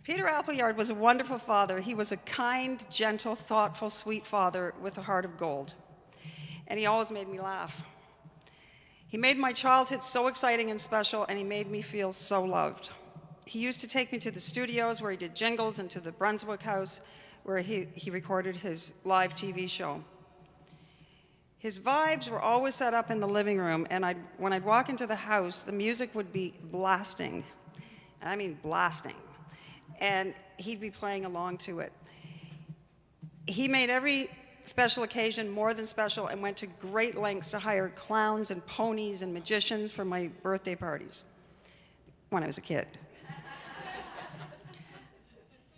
Peter Appleyard was a wonderful father. He was a kind, gentle, thoughtful, sweet father with a heart of gold. And he always made me laugh. He made my childhood so exciting and special, and he made me feel so loved. He used to take me to the studios where he did jingles and to the Brunswick House where he recorded his live TV show. His vibes were always set up in the living room, and when I'd walk into the house, the music would be blasting. And I mean blasting. And he'd be playing along to it. He made every special occasion more than special and went to great lengths to hire clowns and ponies and magicians for my birthday parties when I was a kid.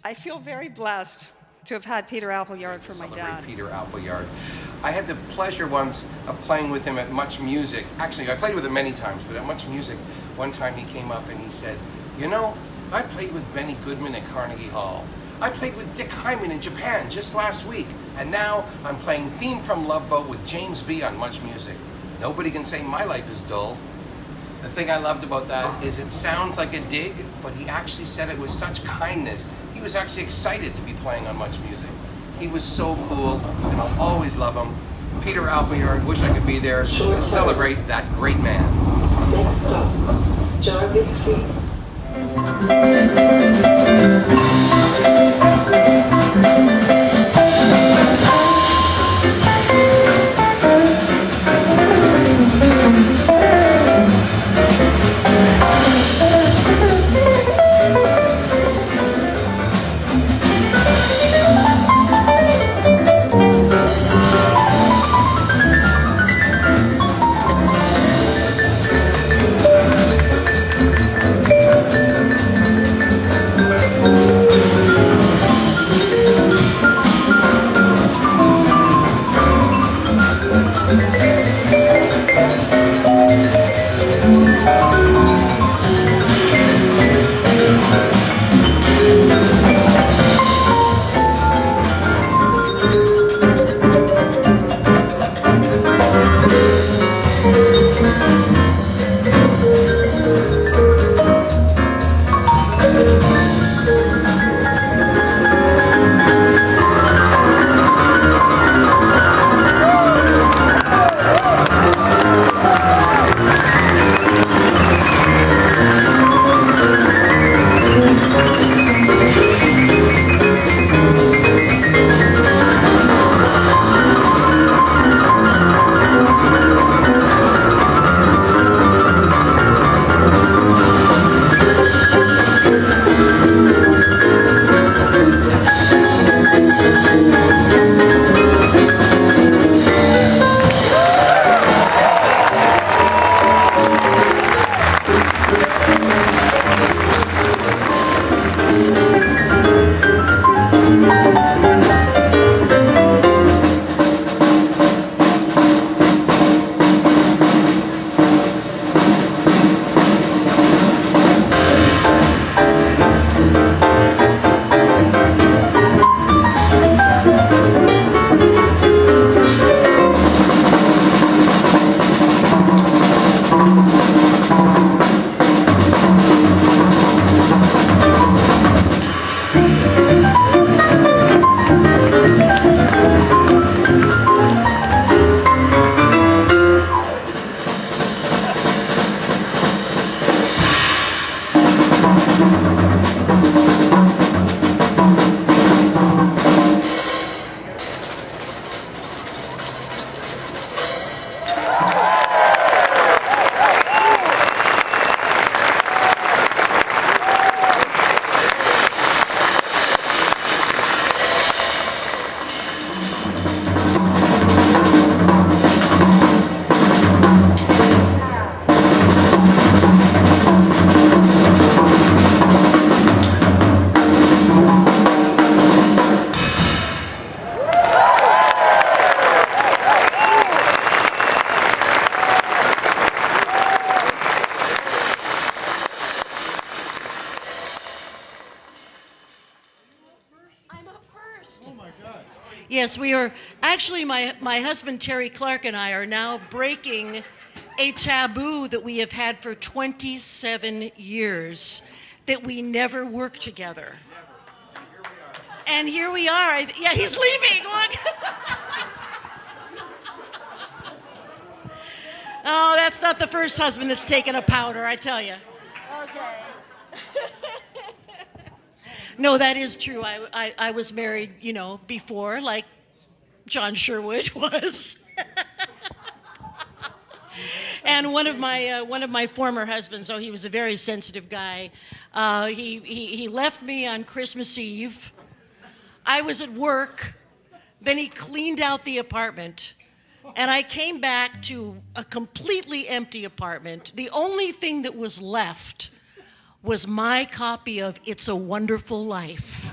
I feel very blessed to have had Peter Appleyard for my dad. Peter Appleyard. I had the pleasure once of playing with him at Much Music. Actually, I played with him many times, but at Much Music, one time he came up and he said, "You know, I played with Benny Goodman at Carnegie Hall. I played with Dick Hyman in Japan just last week, and now I'm playing Theme from Love Boat with James B. on Much Music. Nobody can say my life is dull." The thing I loved about that is it sounds like a dig, but he actually said it with such kindness. He was actually excited to be playing on Much Music. He was so cool, and I'll always love him. Peter Appleyard, wish I could be there to celebrate that great man. Next stop, Jarvis Street. Yes, we are, actually my husband Terry Clark and I are now breaking a taboo that we have had for 27 years. that we never work together. And here we are. Yeah, he's leaving. Look. Oh, that's not the first husband that's taken a powder, I tell you. Okay. No, that is true. I was married, before, like John Sherwood was. And one of my former husbands, so he was a very sensitive guy. He left me on Christmas Eve. I was at work. Then he cleaned out the apartment. And I came back to a completely empty apartment. The only thing that was left was my copy of It's a Wonderful Life.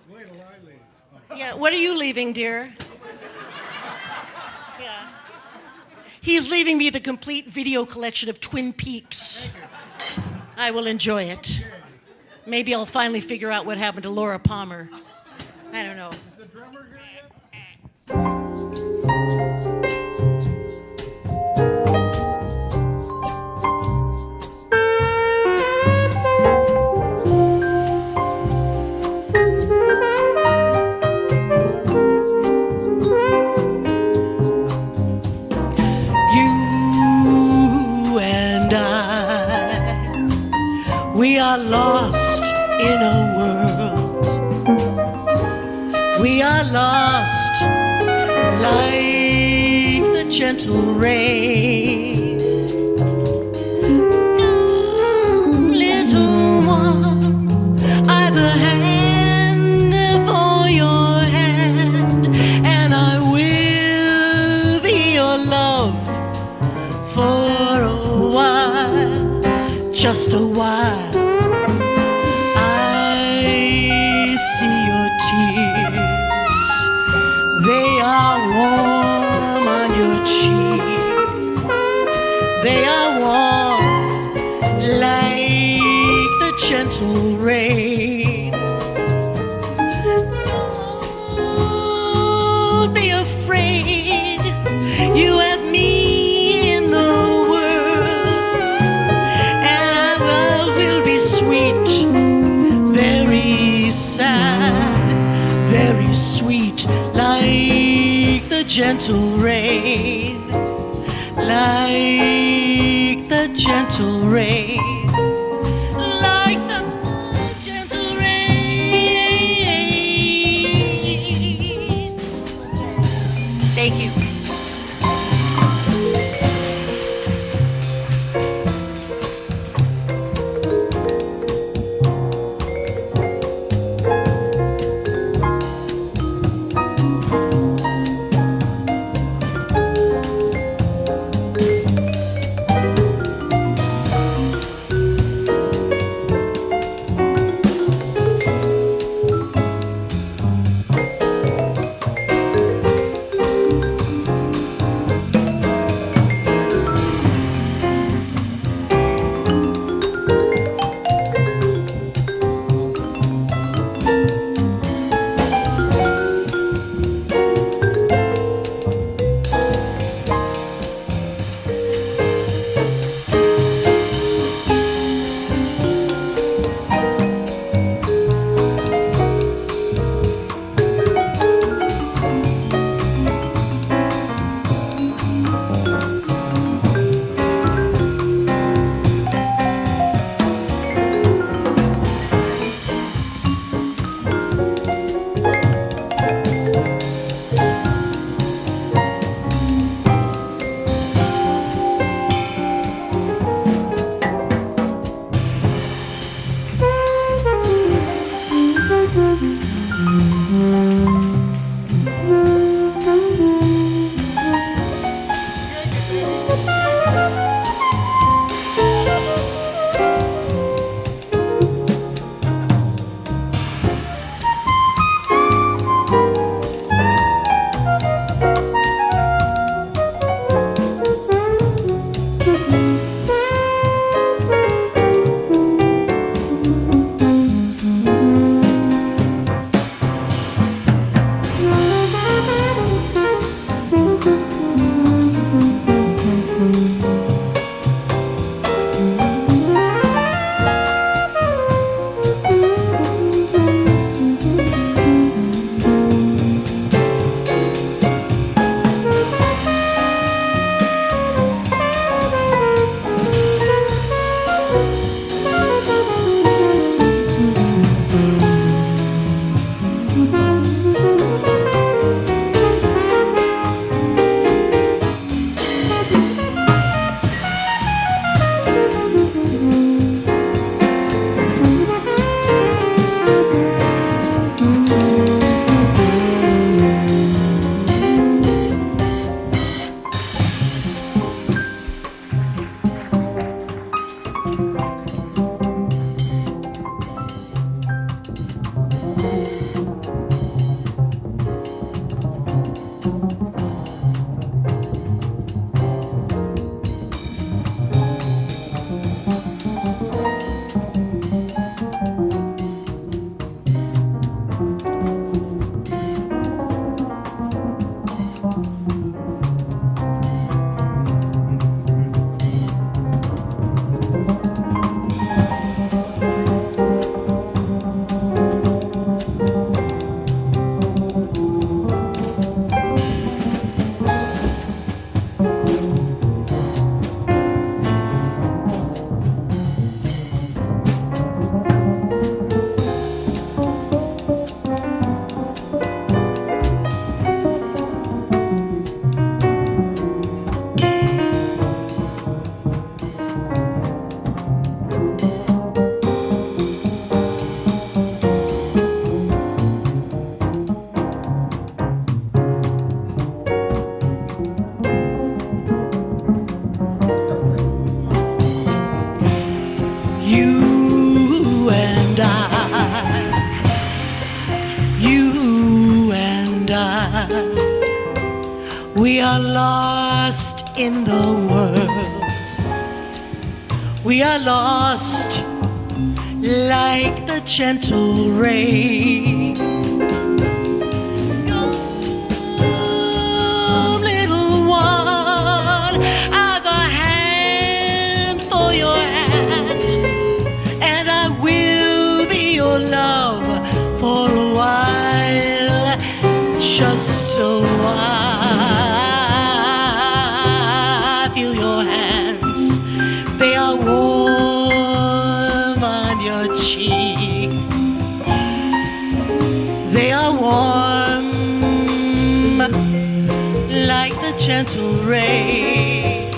Wait till I leave. Yeah, what are you leaving, dear? Yeah. He's leaving me the complete video collection of Twin Peaks. I will enjoy it. Maybe I'll finally figure out what happened to Laura Palmer. I don't know. Is the drummer here yet? You and I, we are lost in a world. We are lost like the gentle rain. Little one, I've a hand for your hand, and I will be your love for a while, just a while. I see your tears, they are warm on your cheek. They are warm like the gentle rain. Don't be afraid, you have me in the world, and I will be sweet, very sad, very sweet, like the gentle rain, like the gentle rain, like the gentle rain. Thank you. You and I, we are lost in the world. We are lost like the gentle rain. Come, little one, I've a hand for your hand, and I will be your love for a while, just a while. Feel your hands, they are warm on your cheek. They are warm like the gentle rain.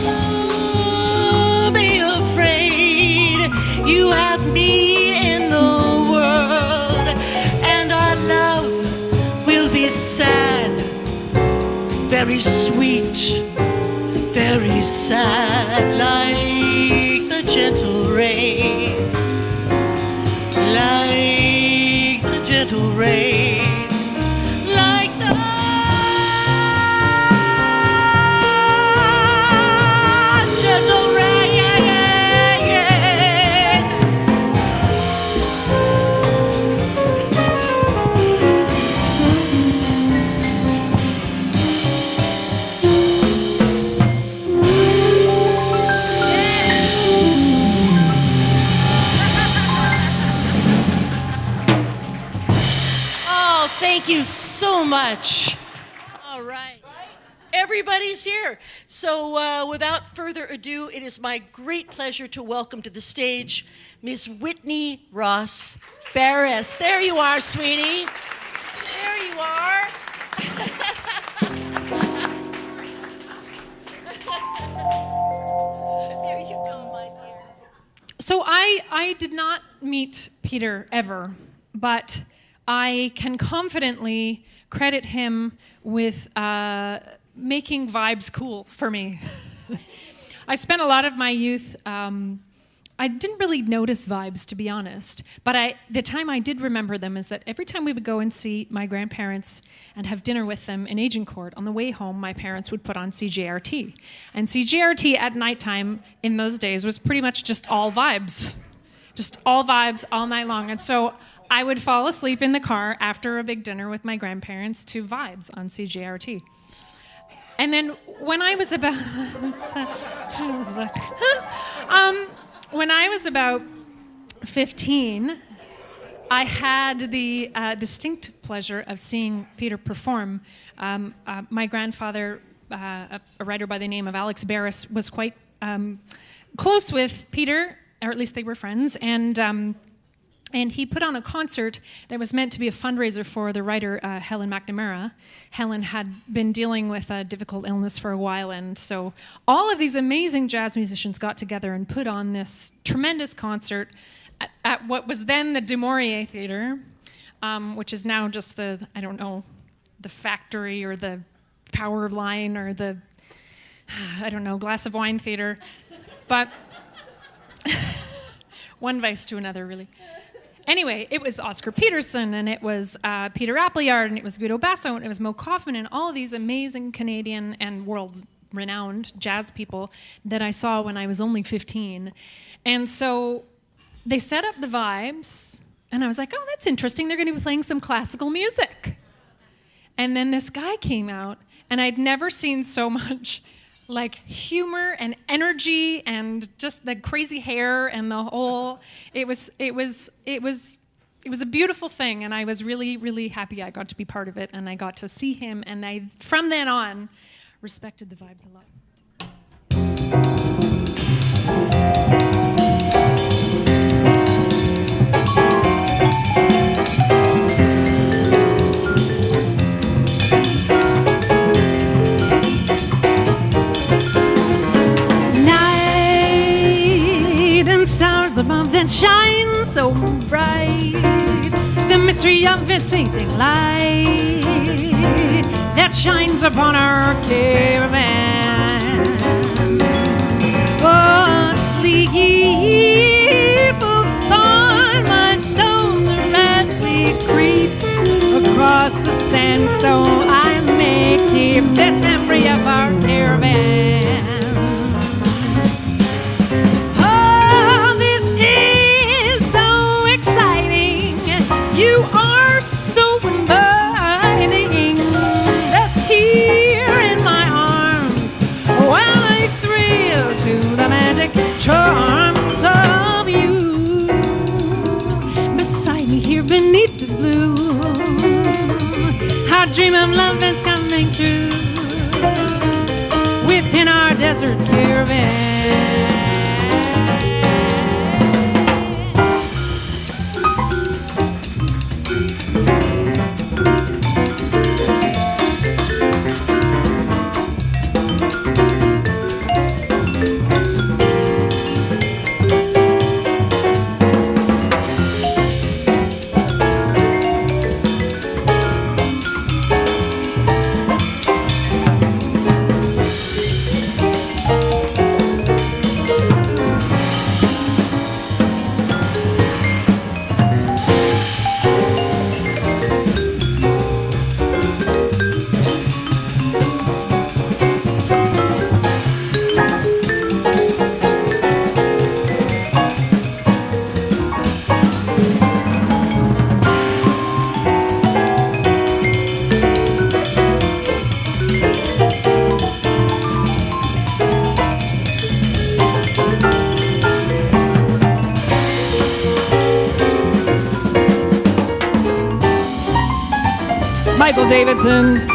Don't be afraid, you have me in the world, and our love will be sad, very sweet, very sad, like the gentle rain, like the gentle rain, like the gentle rain, yeah, yeah, yeah. Oh, thank you so much. All right. Everybody's here. So without further ado, it is my great pleasure to welcome to the stage Miss Whitney Ross Faris. There you are, sweetie. There you are. There you go, my dear. So I did not meet Peter ever, but I can confidently credit him with making vibes cool for me. I spent a lot of my youth, I didn't really notice vibes, to be honest, but the time I did remember them is that every time we would go and see my grandparents and have dinner with them in Agincourt, on the way home, my parents would put on CJRT. And CJRT at nighttime in those days was pretty much just all vibes. Just all vibes all night long. And so I would fall asleep in the car after a big dinner with my grandparents to vibes on CJRT. And then when I was about, when I was about 15, I had the distinct pleasure of seeing Peter perform. My grandfather, a writer by the name of Alex Barris, was quite close with Peter, or at least they were friends, and he put on a concert that was meant to be a fundraiser for the writer Helen McNamara. Helen had been dealing with a difficult illness for a while, and so all of these amazing jazz musicians got together and put on this tremendous concert at what was then the Du Maurier Theater, which is now just the Factory or the Power Line or the, Glass of Wine Theater. But one vice to another, really. Anyway, it was Oscar Peterson, and it was Peter Appleyard, and it was Guido Basso, and it was Mo Kaufman, and all of these amazing Canadian and world-renowned jazz people that I saw when I was only 15. And so they set up the vibes, and I was like, oh, that's interesting. They're going to be playing some classical music. And then this guy came out, and I'd never seen so much like humor and energy and just the crazy hair and the whole, it was a beautiful thing, and I was really, really happy I got to be part of it, and I got to see him, and I, from then on, respected the vibes a lot. Stars above that shine so bright, the mystery of his fading light that shines upon our caravan. Oh, sleek mystery of our caravan. Oh, this is so exciting. You are so inviting. Rest here in my arms while I thrill to the magic charms of you. Beside me here beneath the blue, our dream of love that's coming true within our desert caravan. Michael Davidson.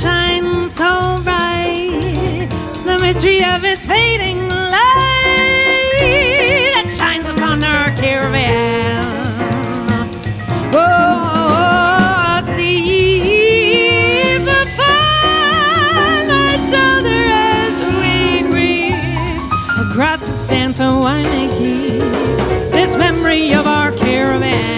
Shine so bright, the mystery of his fading light that shines upon our caravan. Oh, sleep upon my shoulder as we creep across the sand, so I may keep this memory of our caravan.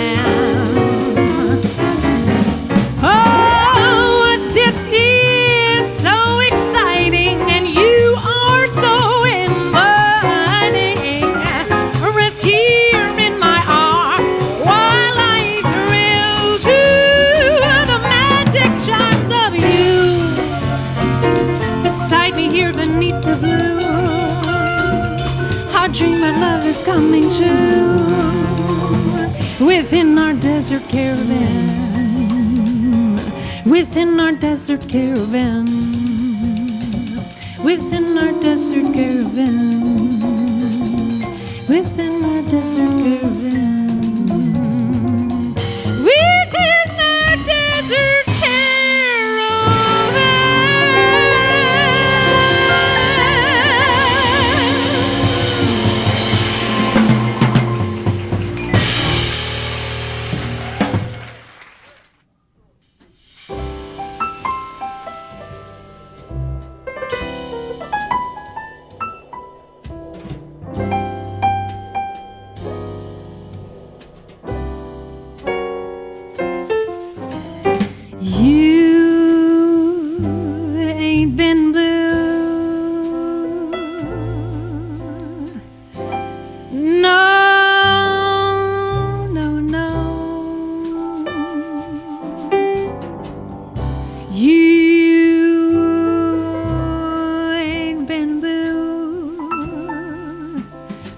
Dream of love is coming true within our desert caravan, within our desert caravan, within our desert caravan, within our desert caravan.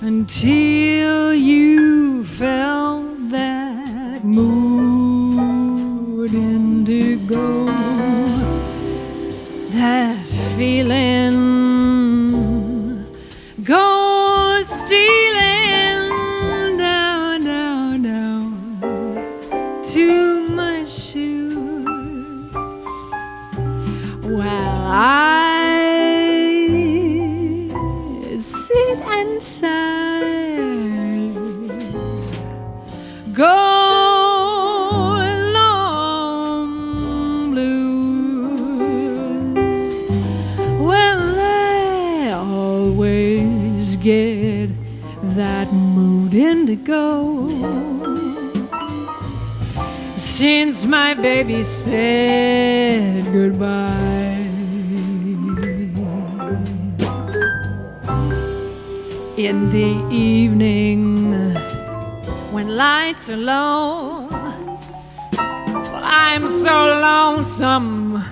Until you felt that mood indigo. while I sit and sigh. Go along, blues. Well, I always get that mood indigo since my baby said goodbye. In the evening, when lights are low, well, I'm so lonesome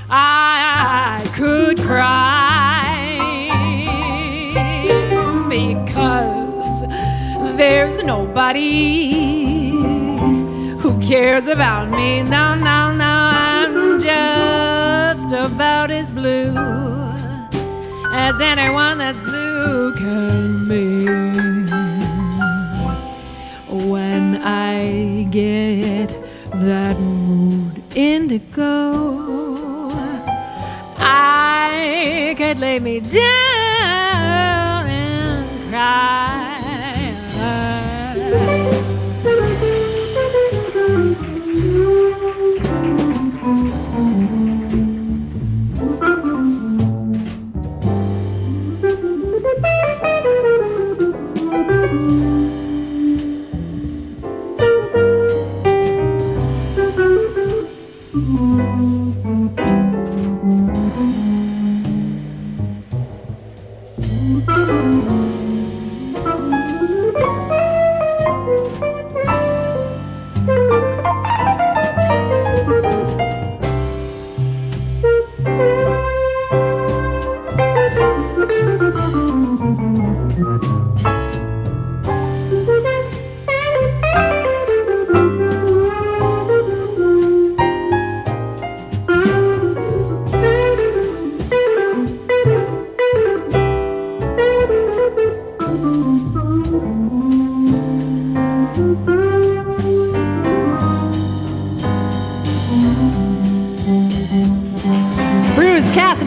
I could cry, because there's nobody who cares about me. No, no, no, I'm just about as blue as anyone that's blue can be. When I get that mood indigo, I could lay me down and cry.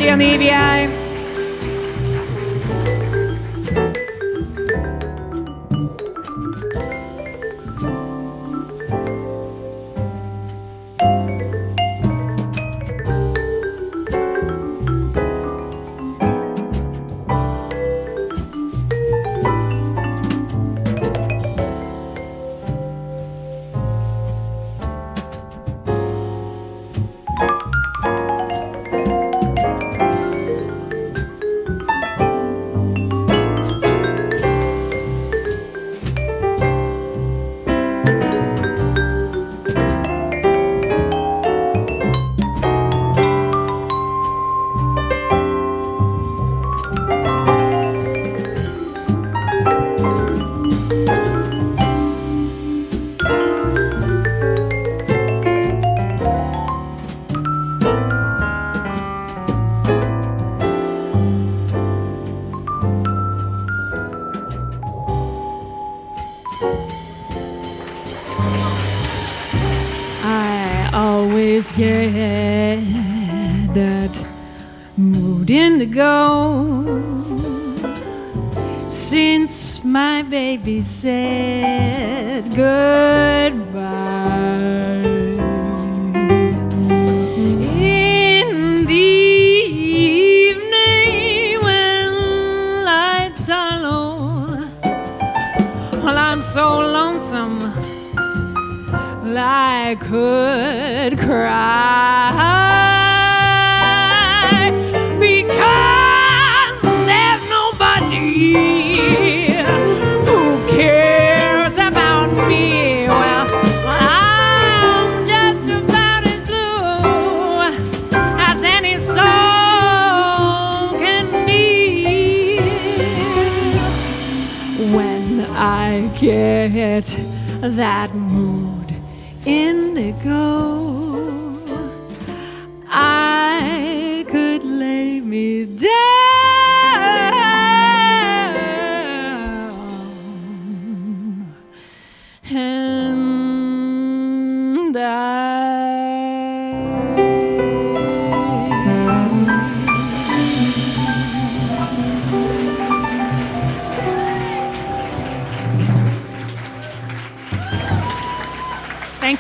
On the EBI. Always get that mood indigo since my baby said goodbye. In the evening when lights are low, well, I'm so lonesome I could cry, because there's nobody who cares about me. Well, I'm just about as blue as any soul can be. When I get that mood indigo, I could lay me down and die.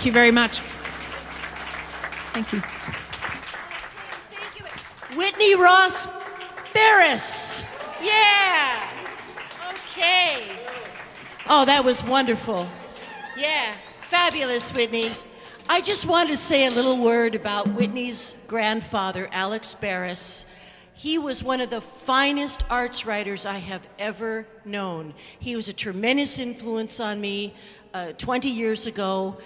you very much. Thank you. Whitney Ross Faris. Yeah. Okay. Oh, that was wonderful. Yeah, fabulous, Whitney. I just wanted to say a little word about Whitney's grandfather, Alex Faris. He was one of the finest arts writers I have ever known. He was a tremendous influence on me. 20 years ago,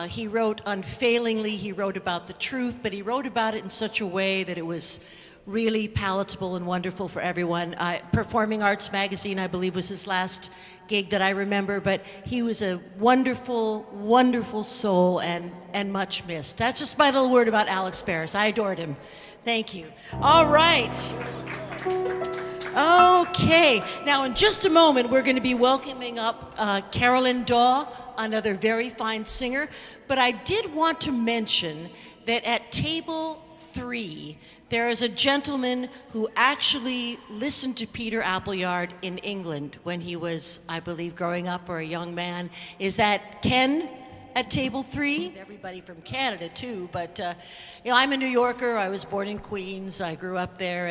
he wrote unfailingly. He wrote about the truth, but he wrote about it in such a way that it was really palatable and wonderful for everyone. Performing Arts Magazine, I believe, was his last gig that I remember, but he was a wonderful, wonderful soul and much missed. That's just my little word about Alex Faris. I adored him. Thank you. All right. Okay. Now, in just a moment, we're going to be welcoming up Carolyn Daw, another very fine singer. But I did want to mention that at table 3, there is a gentleman who actually listened to Peter Appleyard in England when he was, I believe, growing up or a young man. Is that Ken at table 3? Everybody from Canada, too. But, I'm a New Yorker. I was born in Queens. I grew up there.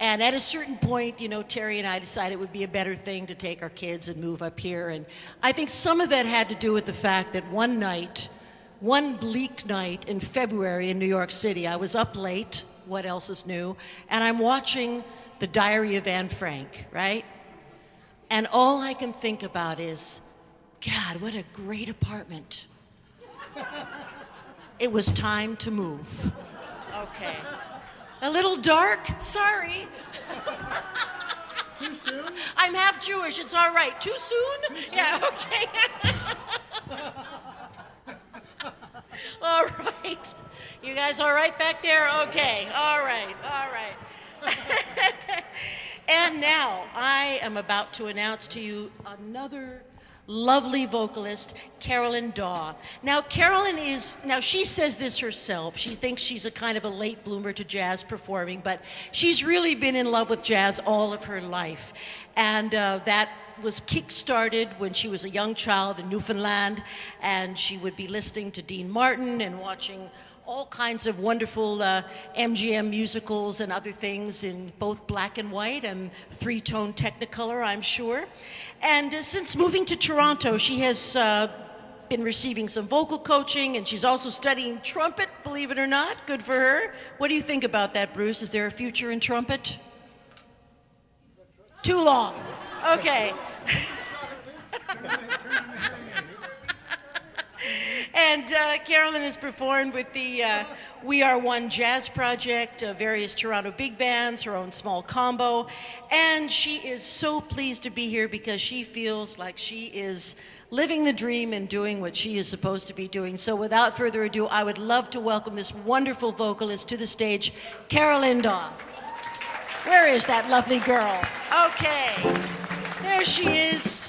And at a certain point, Terry and I decided it would be a better thing to take our kids and move up here. And I think some of that had to do with the fact that one bleak night in February in New York City, I was up late. What else is new? And I'm watching The Diary of Anne Frank, right? And all I can think about is, God, what a great apartment. It was time to move. Okay. A little dark? Sorry. Too soon? I'm half Jewish. It's all right. Too soon? Yeah, okay. All right. You guys all right back there? Okay. All right. All right. And now I am about to announce to you another lovely vocalist, Carolyn Daw. Now, she says this herself. She thinks she's a kind of a late bloomer to jazz performing, but she's really been in love with jazz all of her life. And that was kick-started when she was a young child in Newfoundland, and she would be listening to Dean Martin and watching all kinds of wonderful MGM musicals and other things in both black and white and 3-tone Technicolor, I'm sure. And since moving to Toronto, she has been receiving some vocal coaching, and she's also studying trumpet, believe it or not. Good for her. What do you think about that, Bruce? Is there a future in trumpet? Too long. Okay. And Carolyn has performed with the We Are One Jazz Project, various Toronto big bands, her own small combo, and she is so pleased to be here because she feels like she is living the dream and doing what she is supposed to be doing. So without further ado, I would love to welcome this wonderful vocalist to the stage, Carolyn Daw. Where is that lovely girl? Okay, there she is.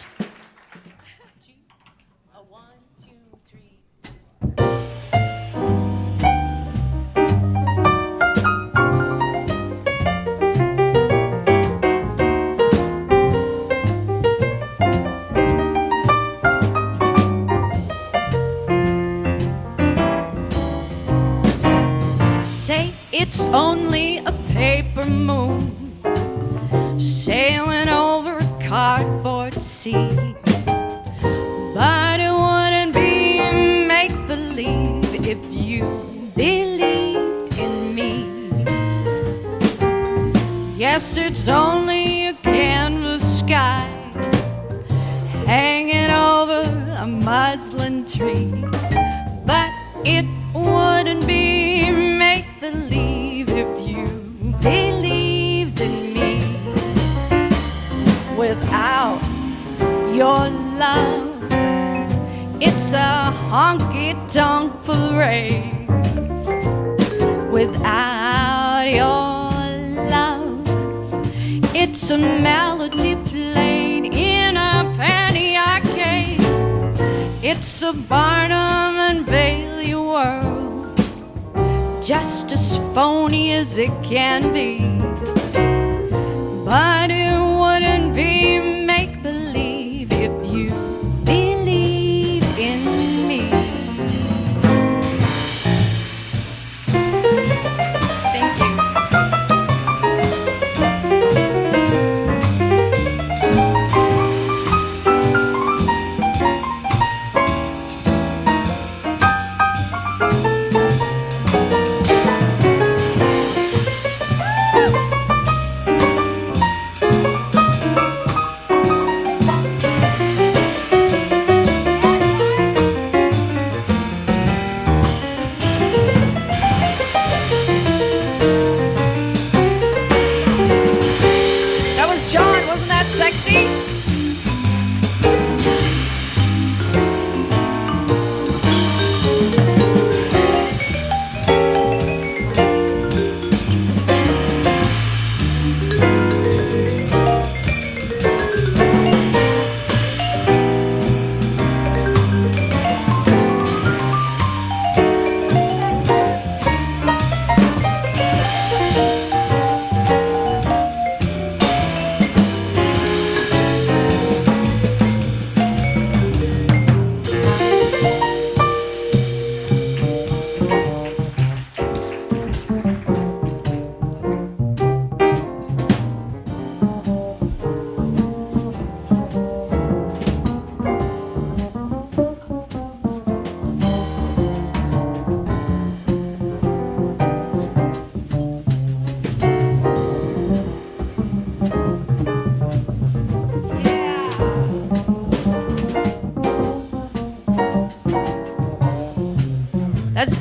It's only a paper moon sailing over a cardboard sea, but it wouldn't be make-believe if you believed in me. Yes, it's only a canvas sky hanging over a muslin tree, but it wouldn't be make-believe if you believed in me. Without your love, it's a honky-tonk parade. Without your love, it's a melody played in a penny arcade. It's a Barnum and Bailey world, just as phony as it can be, but it wouldn't be make-believe if you believe in me.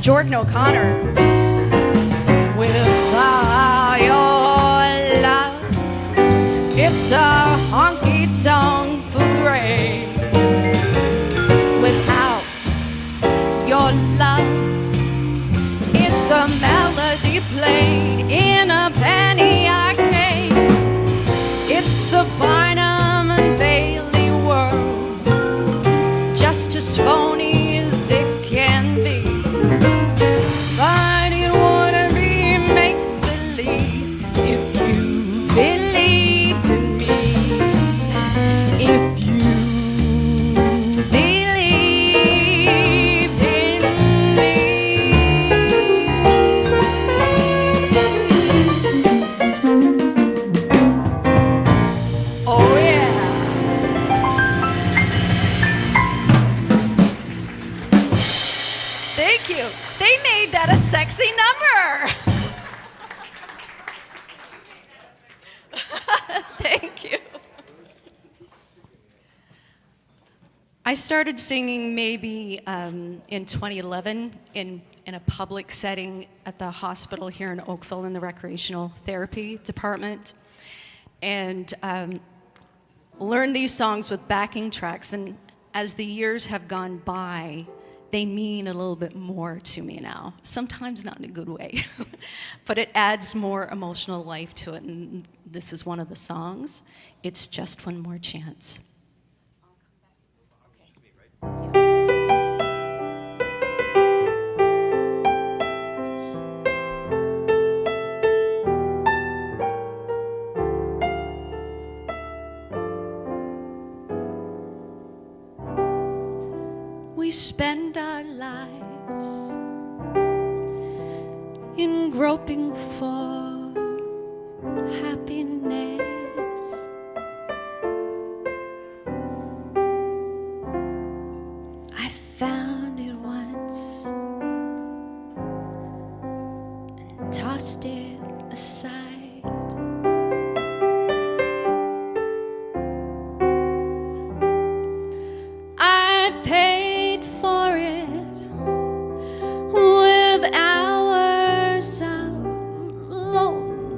Jordan O'Connor. Without your love, it's a honky-tonk parade. Without your love, it's a melody played in a penny arcade. It's a Barnum and Bailey world, just as phony as it can be. But it wouldn't be make-believe if you believed in me. If you believed in me. Oh yeah. Thank you. They made that a sexy number. Thank you. I started singing maybe in 2011 in a public setting at the hospital here in Oakville in the recreational therapy department, and learned these songs with backing tracks. And as the years have gone by, they mean a little bit more to me now. Sometimes not in a good way, but it adds more emotional life to it. And this is one of the songs. It's Just One More Chance. We spend our lives in groping for happiness. I found it once and tossed it aside. I paid for it with hours of loneliness.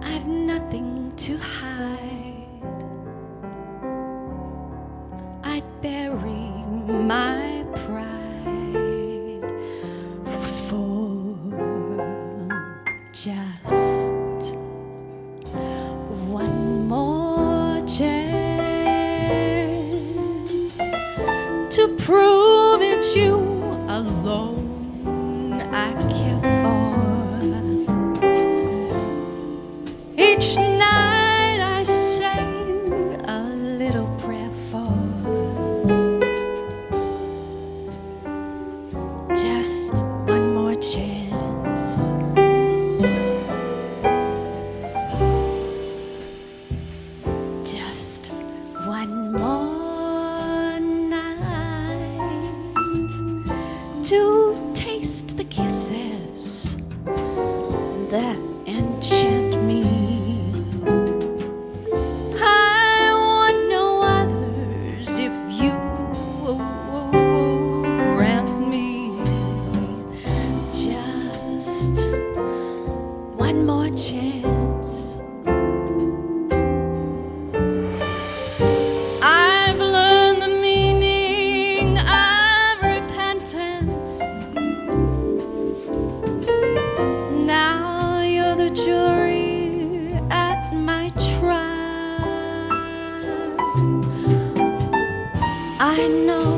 I've nothing to hide. I'd bury my pride for just one more chance to prove it's you alone I care for. Each night I say a little prayer for just one more chance. Just one more night to taste the kisses that enchant me. I want no others if you grant me just one more chance. I've learned the meaning of repentance. Now you're the jury at my trial. I know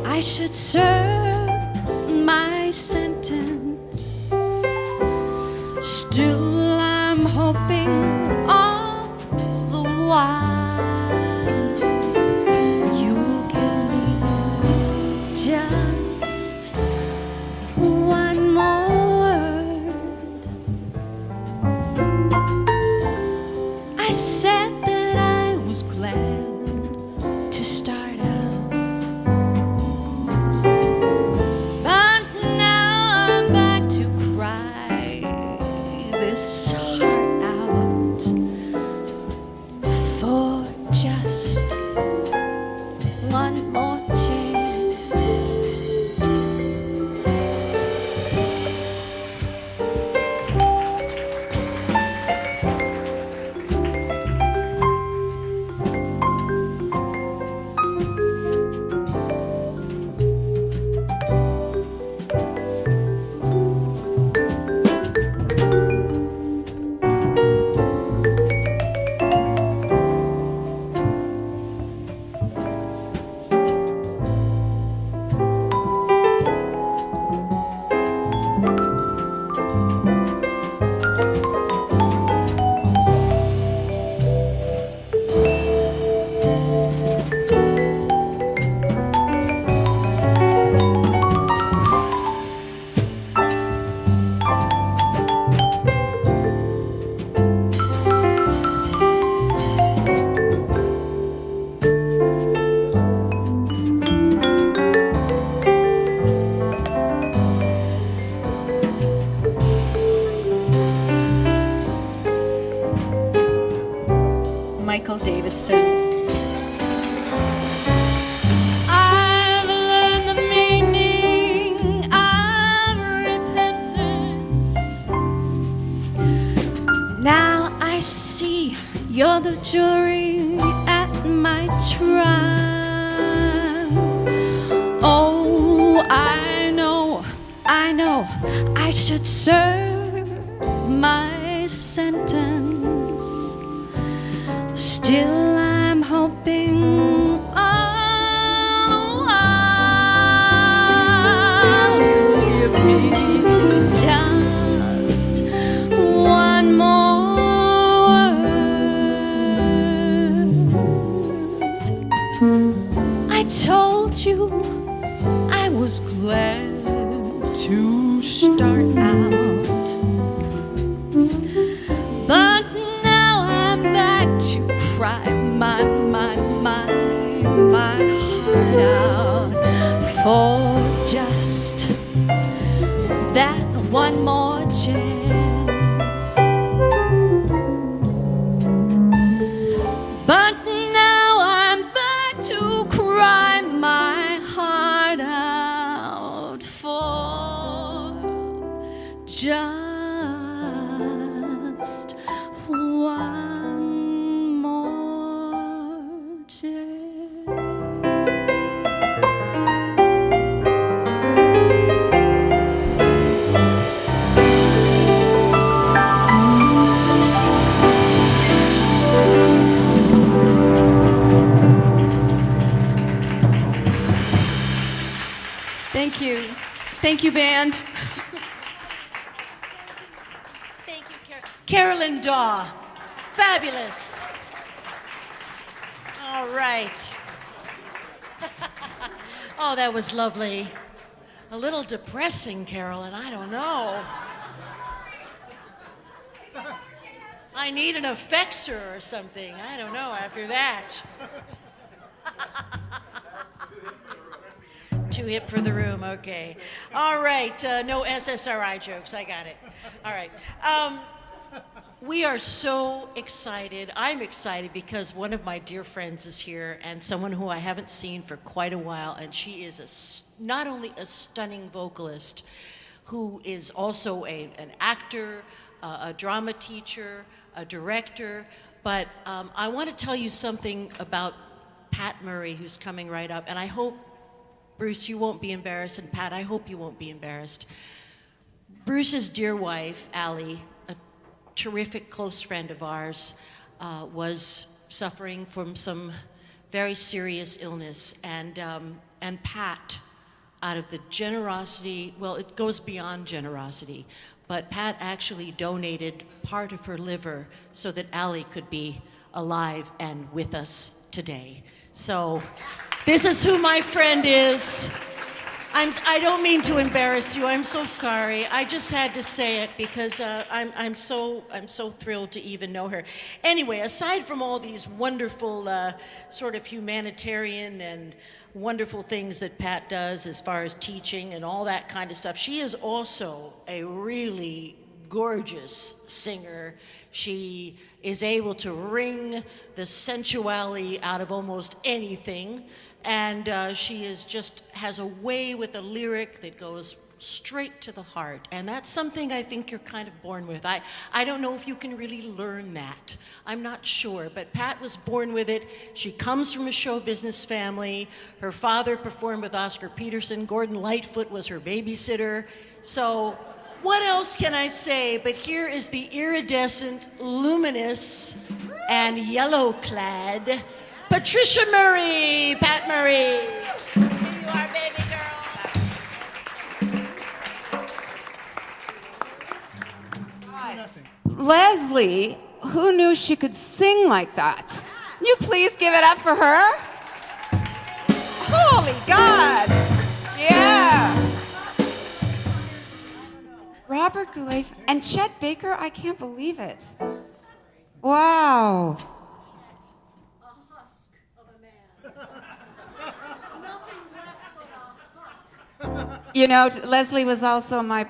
I should serve my sentence. Still I'm hoping all the while you'll give me just one more word. I said that I was glad to start out, but now I'm back to cry this heart out for I know, I should serve my sentence. Still, I'm hoping I'll give me just one more word. I told you I was glad to start out, but now I'm back to cry my heart out for just that one more chance. But now I'm back to cry my heart out for just one more day. Thank you. Thank you, band. Thank you, Carolyn Daw. Fabulous. All right. Oh, that was lovely. A little depressing, Carolyn. I don't know. I need an effexor or something. I don't know after that. Too hip for the room, okay. All right, no SSRI jokes, I got it. All right. We are so excited. I'm excited because one of my dear friends is here and someone who I haven't seen for quite a while, and she is not only a stunning vocalist, who is also an actor, a drama teacher, a director, but I want to tell you something about Pat Murray, who's coming right up, and I hope, Bruce, you won't be embarrassed, and Pat, I hope you won't be embarrassed. Bruce's dear wife, Allie, a terrific close friend of ours, was suffering from some very serious illness, and Pat, out of the generosity, well, it goes beyond generosity, but Pat actually donated part of her liver so that Allie could be alive and with us today. So this is who my friend is. I don't mean to embarrass you. I'm so sorry. I just had to say it because I'm so thrilled to even know her. Anyway, aside from all these wonderful sort of humanitarian and wonderful things that Pat does as far as teaching and all that kind of stuff, she is also a really gorgeous singer. She is able to wring the sensuality out of almost anything. And she is just has a way with a lyric that goes straight to the heart. And that's something I think you're kind of born with. I don't know if you can really learn that. I'm not sure, but Pat was born with it. She comes from a show business family. Her father performed with Oscar Peterson. Gordon Lightfoot was her babysitter. So what else can I say? But here is the iridescent, luminous, and yellow-clad Patricia Murray, Pat Murray. Here you are, baby girl. Leslie, who knew she could sing like that? Can you please give it up for her? Holy God! Yeah! Robert Goulet and Chet Baker, I can't believe it. Wow. You know, Leslie was also my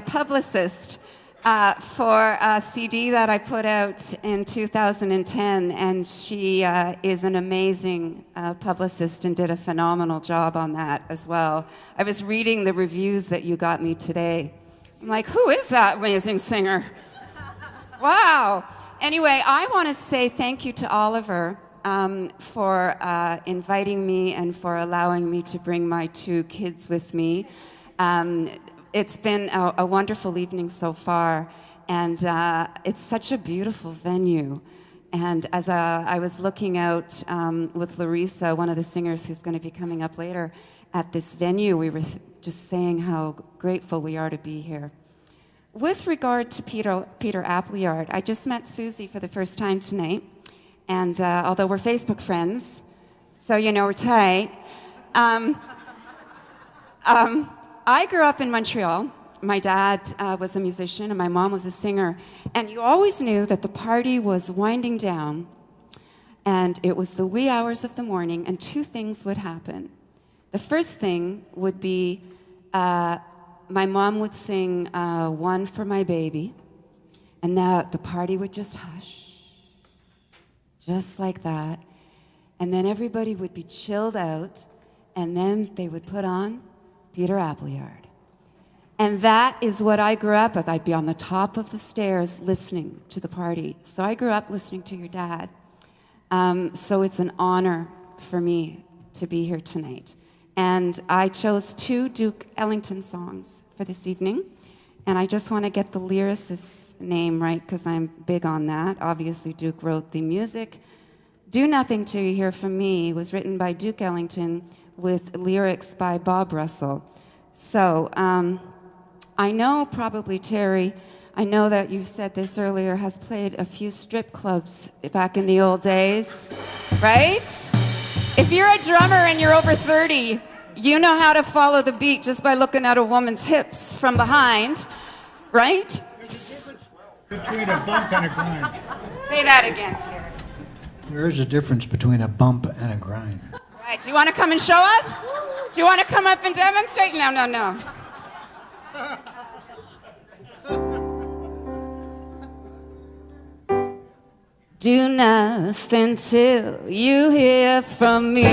publicist for a CD that I put out in 2010, and she is an amazing publicist and did a phenomenal job on that as well. I was reading the reviews that you got me today. I'm like, who is that amazing singer? Wow. Anyway, I want to say thank you to Oliver for inviting me and for allowing me to bring my 2 kids with me. It's been a wonderful evening so far, and it's such a beautiful venue. And as I was looking out with Larissa, one of the singers who's going to be coming up later, at this venue, we were just saying how grateful we are to be here. With regard to Peter Appleyard, I just met Susie for the first time tonight, and although we're Facebook friends, so you know we're tight. I grew up in Montreal. My dad was a musician and my mom was a singer, and you always knew that the party was winding down, and it was the wee hours of the morning, and 2 things would happen. The first thing would be my mom would sing One for My Baby, and the party would just hush, just like that. And then everybody would be chilled out, and then they would put on Peter Appleyard. And that is what I grew up with. I'd be on the top of the stairs listening to the party. So I grew up listening to your dad. So it's an honor for me to be here tonight. And I chose 2 Duke Ellington songs for this evening. And I just want to get the lyricist's name right, because I'm big on that. Obviously, Duke wrote the music. Do Nothing Till You Hear From Me was written by Duke Ellington with lyrics by Bob Russell. So I know probably Terry, I know that you said this earlier, has played a few strip clubs back in the old days, right? If you're a drummer and you're over 30, you know how to follow the beat just by looking at a woman's hips from behind, right? Between a bump and a grind. Say that again, Terry. There is a difference between a bump and a grind. Right, do you want to come and show us? Do you want to come up and demonstrate? No. Do nothing till you hear from me.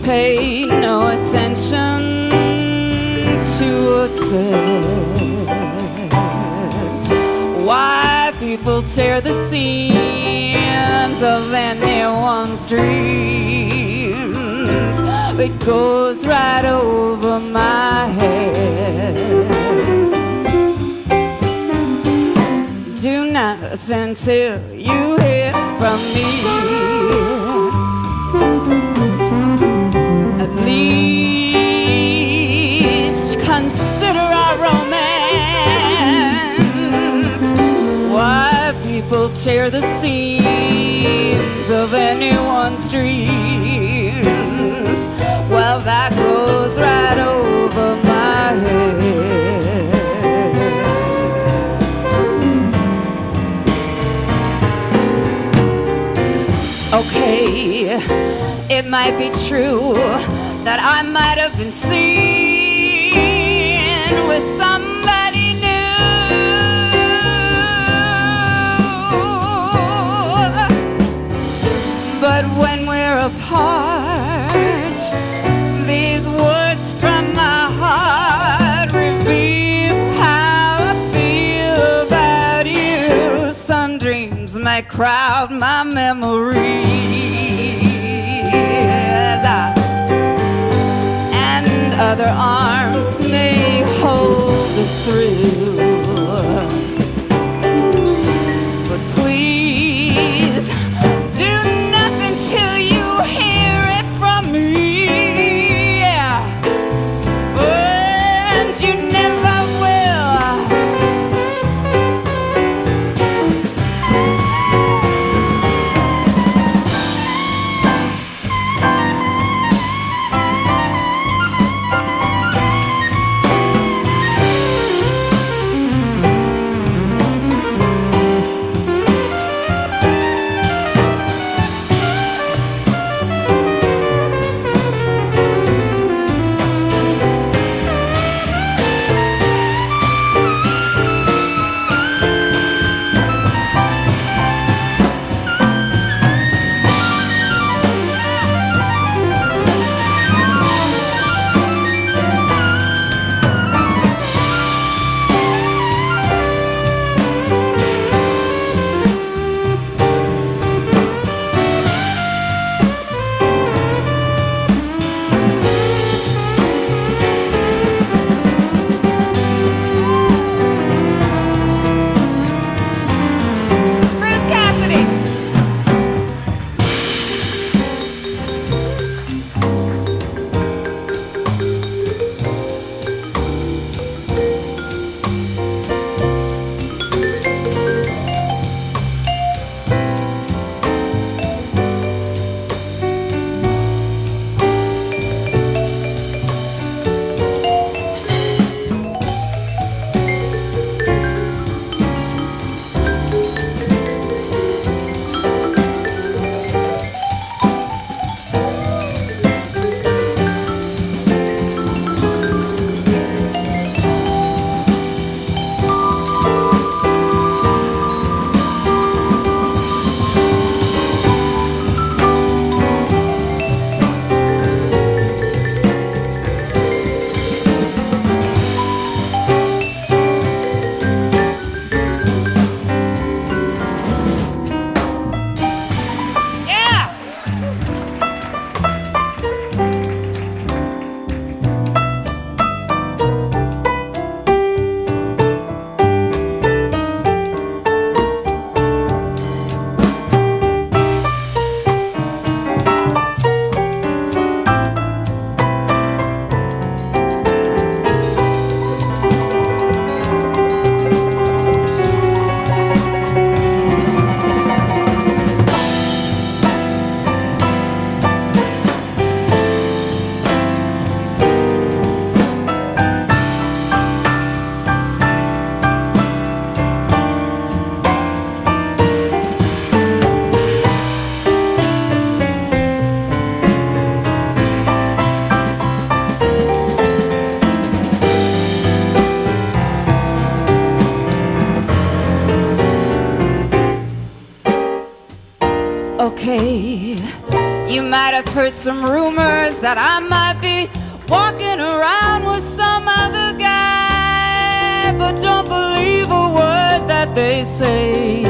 Pay no attention to a tale. Why people tear the seams of anyone's dreams. It goes right over my head. Do nothing till you hear from me. At least consider our romance. Why people tear the seams of anyone's dreams. Well, that goes right over my head. Okay, it might be true that I might have been seen with somebody new. But when we're apart, these words from my heart reveal how I feel about you. Some dreams may crowd my memories, and other arms may hold the thrill. But please, do nothing till you hear it from me. Yeah. And you never will. You might have heard some rumors that I might be walking around with some other guy, but don't believe a word that they say,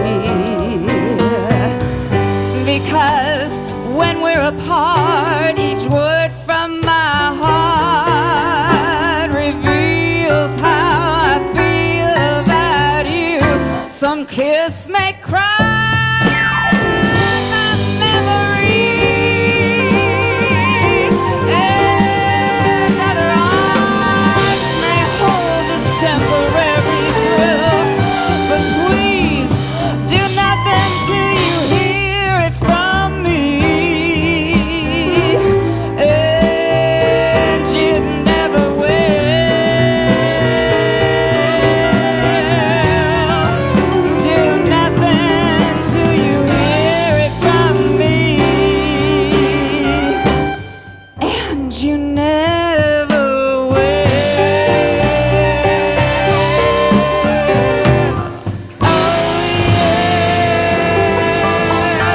because when we're apart, each word from my heart reveals how I feel about you. Some kiss may cry my memory, and other arms may hold a temporary thrill. But please do nothing till you hear it from me, and you never will. Do nothing till you hear it from me, and you never will. Oh yeah.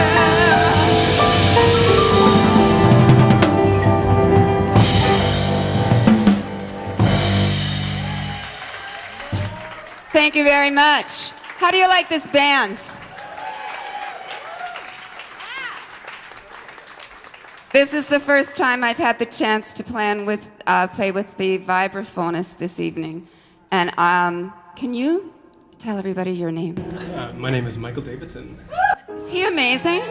Thank you very much. How do you like this band? This is the first time I've had the chance to play with the vibraphonist this evening. And can you tell everybody your name? My name is Michael Davidson. Is he amazing?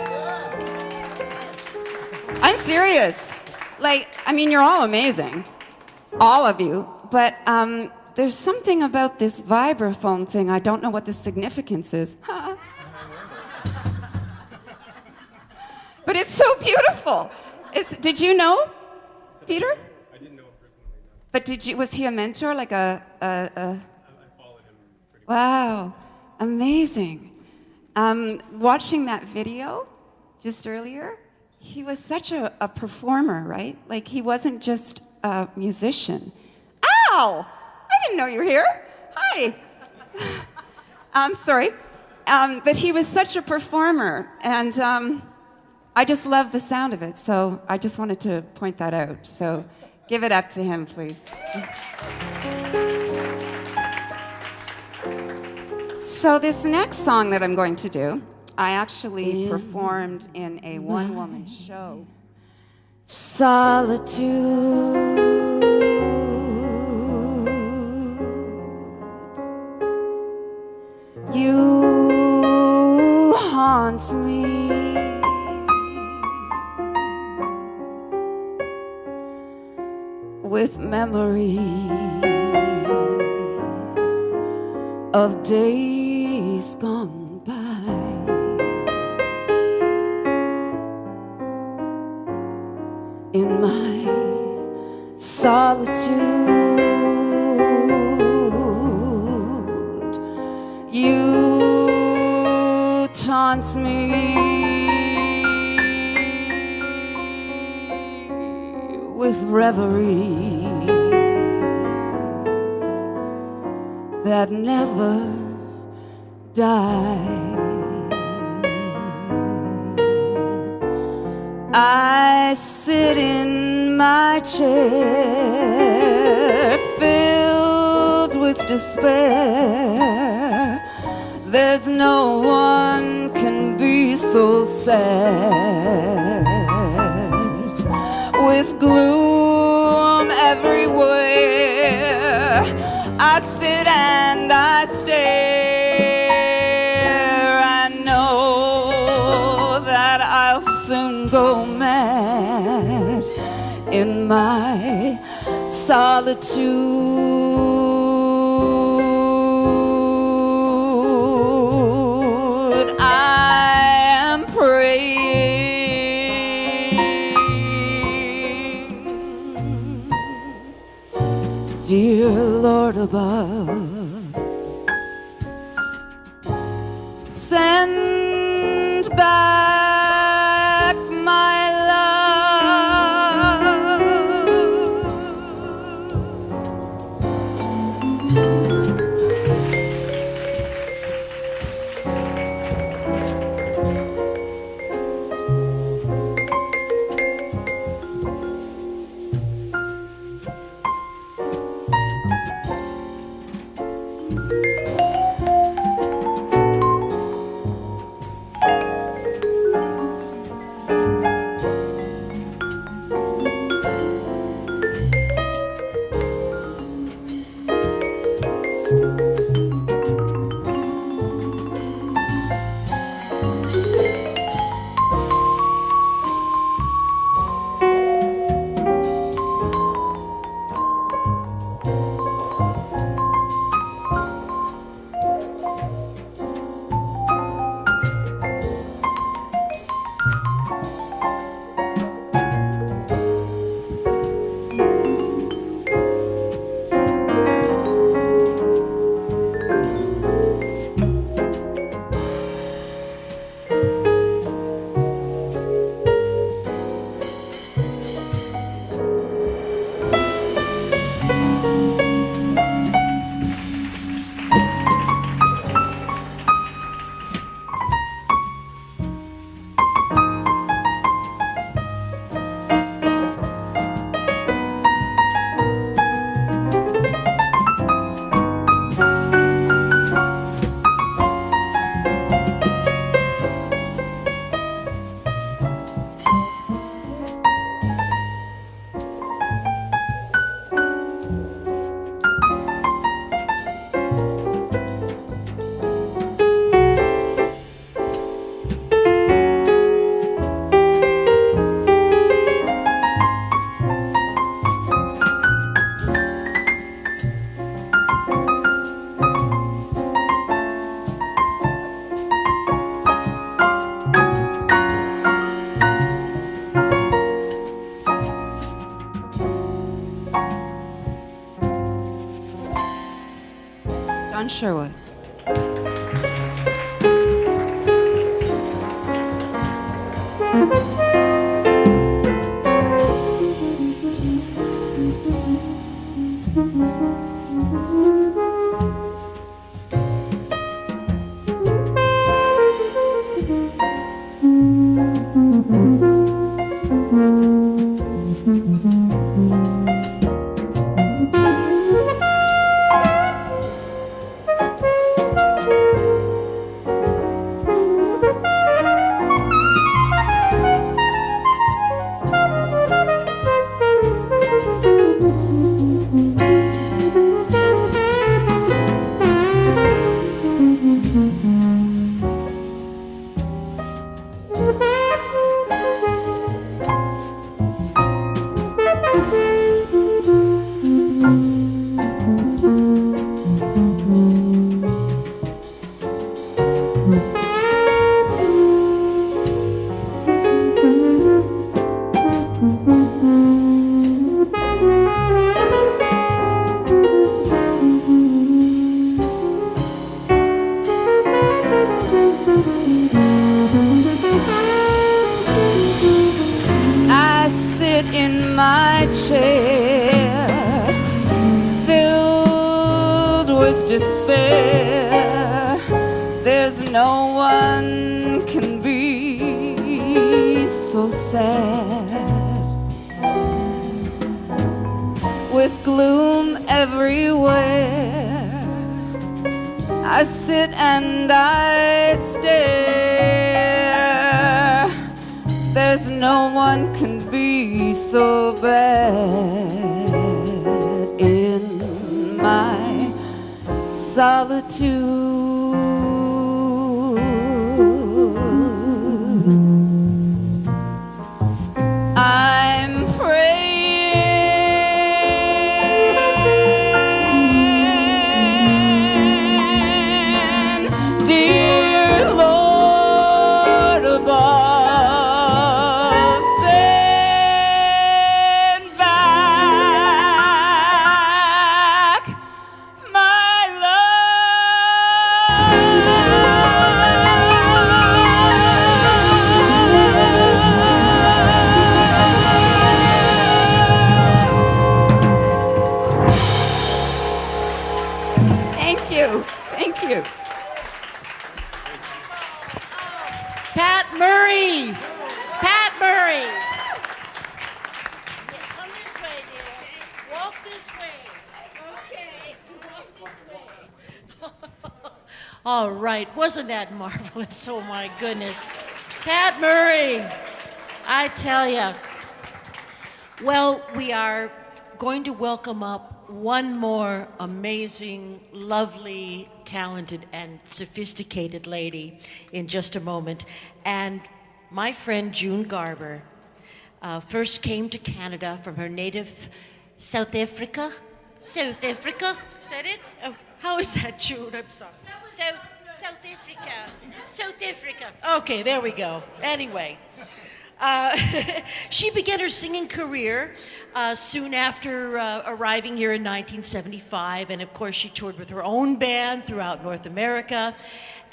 I'm serious. Like, I mean, you're all amazing. All of you. But there's something about this vibraphone thing. I don't know what the significance is. But it's so beautiful. Did you know Peter? I didn't know him personally. No. But was he a mentor, like a I followed him pretty much. Wow, amazing. Watching that video just earlier, he was such a performer, right? Like, he wasn't just a musician. Ow! I didn't know you were here. Hi. I'm sorry. But he was such a performer, and I just love the sound of it, so I just wanted to point that out. So give it up to him, please. So this next song that I'm going to do, I actually performed in a one-woman show. Solitude. You haunt me. With memories of days gone by, in my solitude, you taunt me with reveries that never die. I sit in my chair, filled with despair. There's no one can be so sad. With gloom everywhere, I sit and I stare. I know that I'll soon go mad in my solitude. I am praying, dear Lord above, send back my love. John Sherwood. I sit in my chair, filled with despair. There's no one can be so sad. With gloom everywhere, I sit and I stare. There's no one can be so bad in my solitude. I'm praying, dear Lord above, send back my Thank you. Thank you. Pat Murray. Pat Murray. Come this way, dear. Walk this way. Okay. Walk this way. All right. Wasn't that marvelous? Oh, my goodness. Pat Murray. I tell you. Well, we are going to welcome up one more amazing, lovely, talented, and sophisticated lady in just a moment. And my friend June Garber first came to Canada from her native South Africa. South Africa? Is that it? Oh, how is that, June? I'm sorry. South Africa. South Africa. Okay, there we go. Anyway. She began her singing career soon after arriving here in 1975, and of course she toured with her own band throughout North America.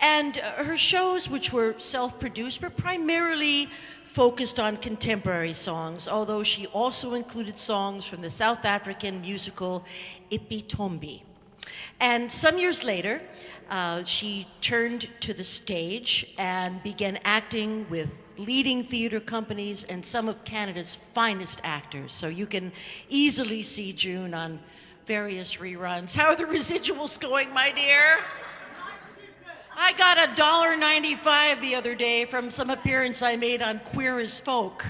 And her shows, which were self-produced, were primarily focused on contemporary songs, although she also included songs from the South African musical Ipitombi. And some years later, she turned to the stage and began acting with leading theater companies and some of Canada's finest actors. So you can easily see June on various reruns. How are the residuals going, my dear? I got $1.95 the other day from some appearance I made on Queer as Folk.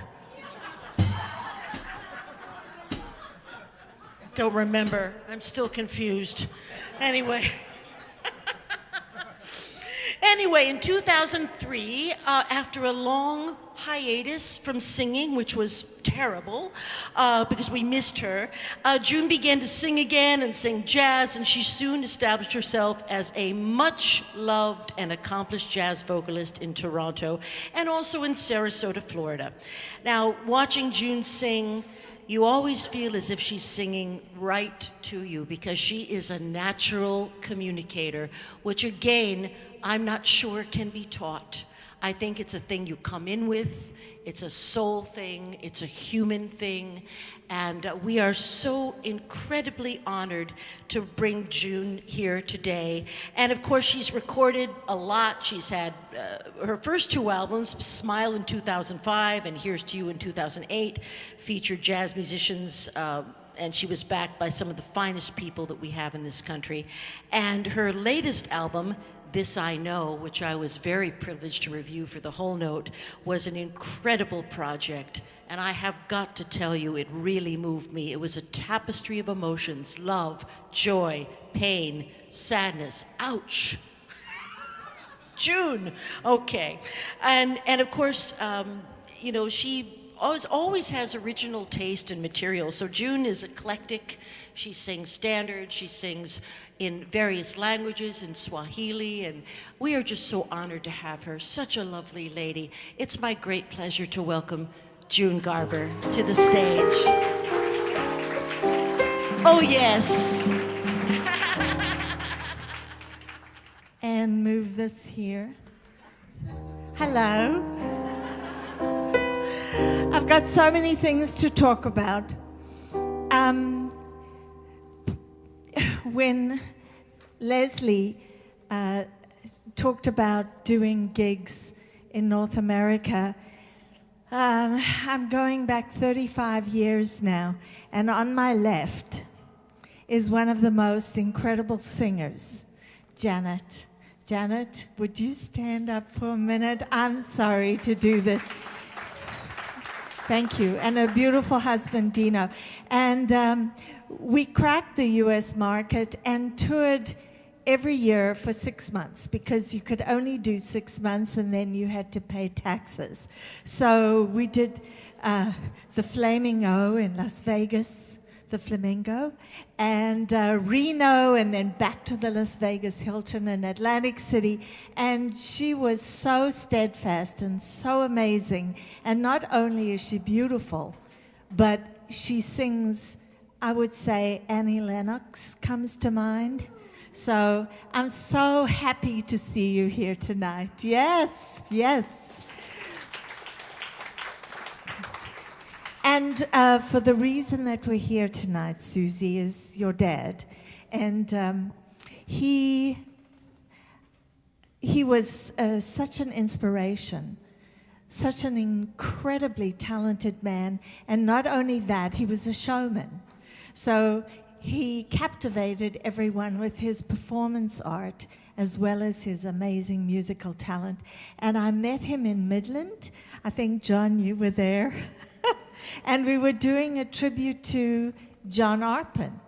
Don't remember. I'm still confused. Anyway. Anyway, in 2003, after a long hiatus from singing, which was terrible because we missed her, June began to sing again and sing jazz, and she soon established herself as a much-loved and accomplished jazz vocalist in Toronto and also in Sarasota, Florida. Now, watching June sing you always feel as if she's singing right to you because she is a natural communicator, which again, I'm not sure can be taught. I think it's a thing you come in with, it's a soul thing, it's a human thing, and we are so incredibly honored to bring June here today. And of course, she's recorded a lot. She's had her first two albums, Smile in 2005 and Here's to You in 2008, featured jazz musicians, and she was backed by some of the finest people that we have in this country. And her latest album, This I Know, which I was very privileged to review for the Whole Note, was an incredible project. And I have got to tell you, it really moved me. It was a tapestry of emotions: love, joy, pain, sadness. Ouch. June. Okay. And of course, you know, she always has original taste and material. So June is eclectic. She sings standard. She sings in various languages, in Swahili, and we are just so honored to have her. Such a lovely lady. It's my great pleasure to welcome June Garber to the stage. Oh, yes. And move this here. Hello. I've got so many things to talk about. When Leslie talked about doing gigs in North America, I'm going back 35 years now, and on my left is one of the most incredible singers, Janet. Janet, would you stand up for a minute? I'm sorry to do this. Thank you. And a beautiful husband, Dino. And we cracked the US market and toured every year for 6 months because you could only do 6 months and then you had to pay taxes. So we did the Flamingo in Las Vegas, the Flamingo, and Reno, and then back to the Las Vegas Hilton and Atlantic City. And she was so steadfast and so amazing. And not only is she beautiful, but she sings, I would say Annie Lennox comes to mind. So I'm so happy to see you here tonight. Yes, yes. And for the reason that we're here tonight, Susie, is your dad. And he was such an inspiration, such an incredibly talented man. And not only that, he was a showman. So he captivated everyone with his performance art as well as his amazing musical talent. And I met him in Midland. I think, John, you were there. And we were doing a tribute to John Arpin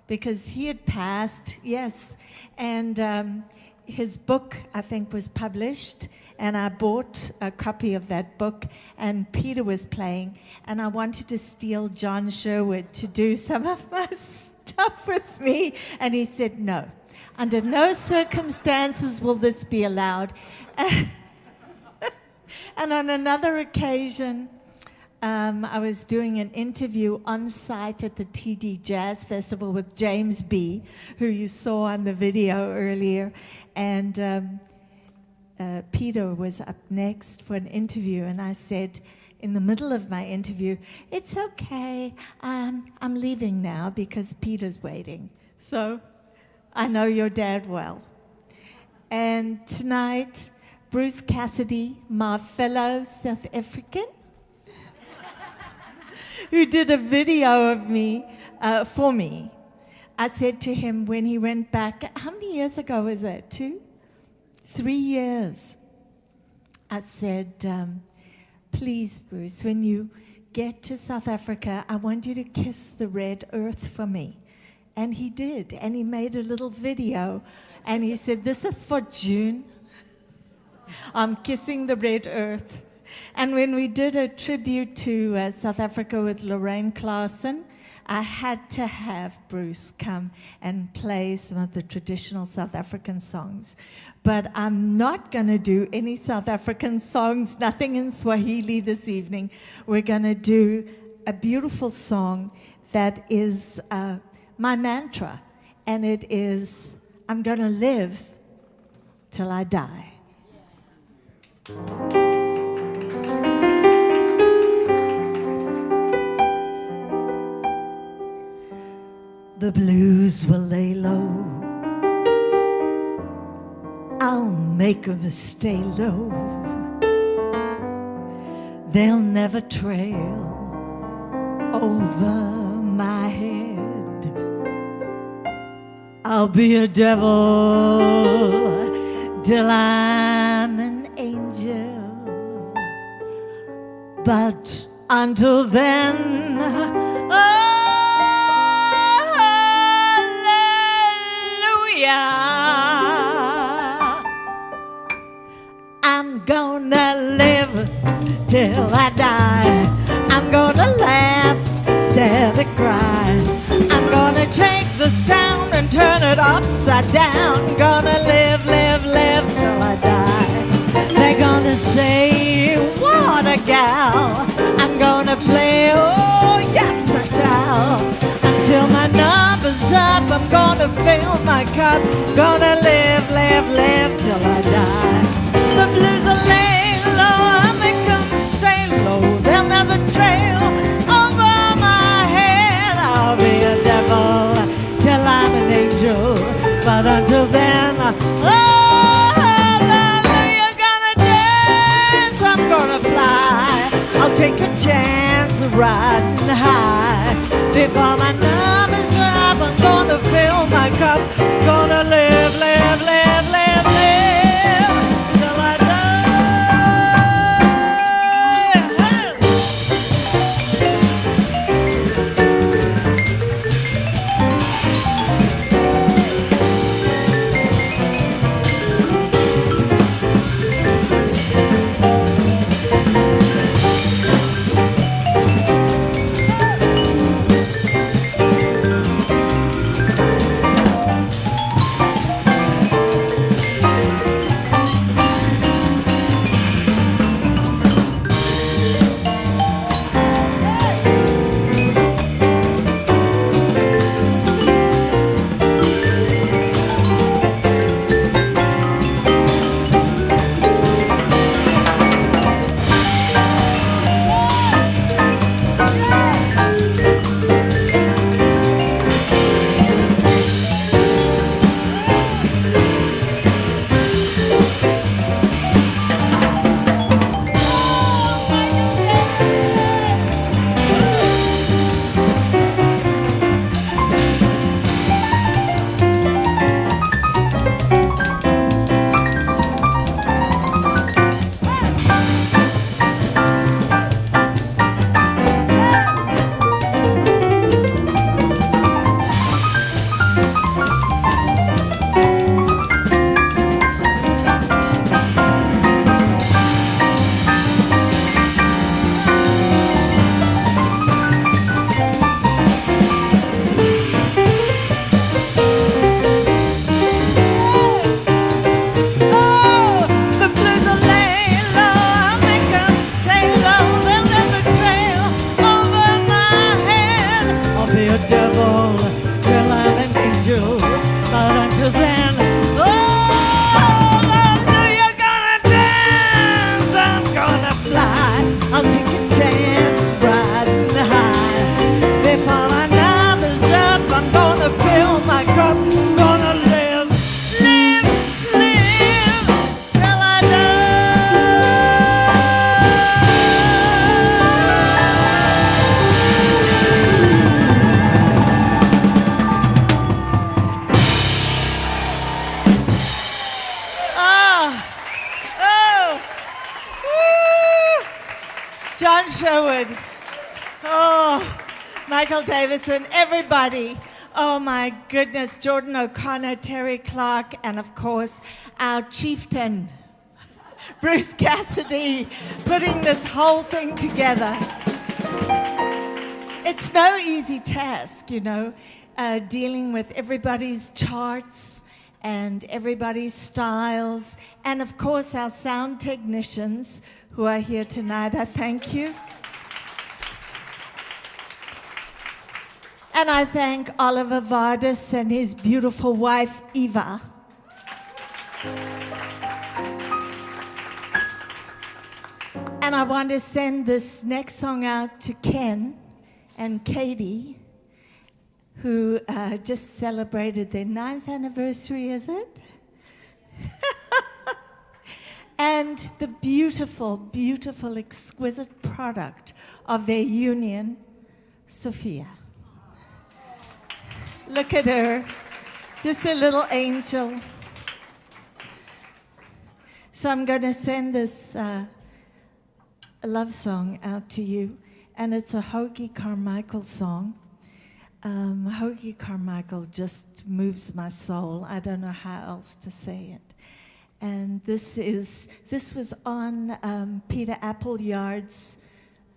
because he had passed, yes. And his book, I think, was published, and I bought a copy of that book, and Peter was playing, and I wanted to steal John Sherwood to do some of my stuff with me, and he said, no, under no circumstances will this be allowed. And on another occasion, I was doing an interview on site at the TD Jazz Festival with James B., who you saw on the video earlier. And Peter was up next for an interview. And I said, in the middle of my interview, it's okay, I'm leaving now because Peter's waiting. So I know your dad well. And tonight, Bruce Cassidy, my fellow South African, who did a video of me, for me. I said to him when he went back, how many years ago was that, 2? 3 years. I said, please, Bruce, when you get to South Africa, I want you to kiss the red earth for me. And he did, and he made a little video, and he said, this is for June. I'm kissing the red earth. And when we did a tribute to South Africa with Lorraine Claassen, I had to have Bruce come and play some of the traditional South African songs. But I'm not going to do any South African songs, nothing in Swahili this evening. We're going to do a beautiful song that is my mantra, and it is, I'm gonna live till I die. The blues will lay low, I'll make 'em stay low. They'll never trail over my head. I'll be a devil till I'm an angel. But until then, hallelujah, I'm gonna live till I die. I'm gonna laugh instead of cry. I'm gonna take this town and turn it upside down. Gonna live, live, live till I die. They're gonna say, what a gal. I'm gonna play, oh yes I shall. Until my number's up, I'm gonna fill my cup. Gonna live, live, live till I die. The blues are lay low, and they come stay low. They'll never trail over my head. I'll be a devil till I'm an angel. But until then, oh, hallelujah, gonna dance, I'm gonna fly. I'll take a chance of riding high. Before my number's up, I'm gonna fill my cup. Gonna live, live, live, live, live till I die. John Sherwood. Oh, Michael Davidson, everybody. Oh my goodness, Jordan O'Connor, Terry Clark, and of course, our chieftain, Bruce Cassidy, putting this whole thing together. It's no easy task, you know, dealing with everybody's charts and everybody's styles, and of course our sound technicians who are here tonight. I thank you. And I thank Oliver Vardis and his beautiful wife, Eva. And I want to send this next song out to Ken and Katie, who just celebrated their 9th anniversary, is it? And the beautiful, beautiful, exquisite product of their union, Sophia. Look at her, just a little angel. So I'm going to send this love song out to you, and it's a Hoagie Carmichael song. Hoagie Carmichael just moves my soul. I don't know how else to say it. And this was on Peter Appleyard's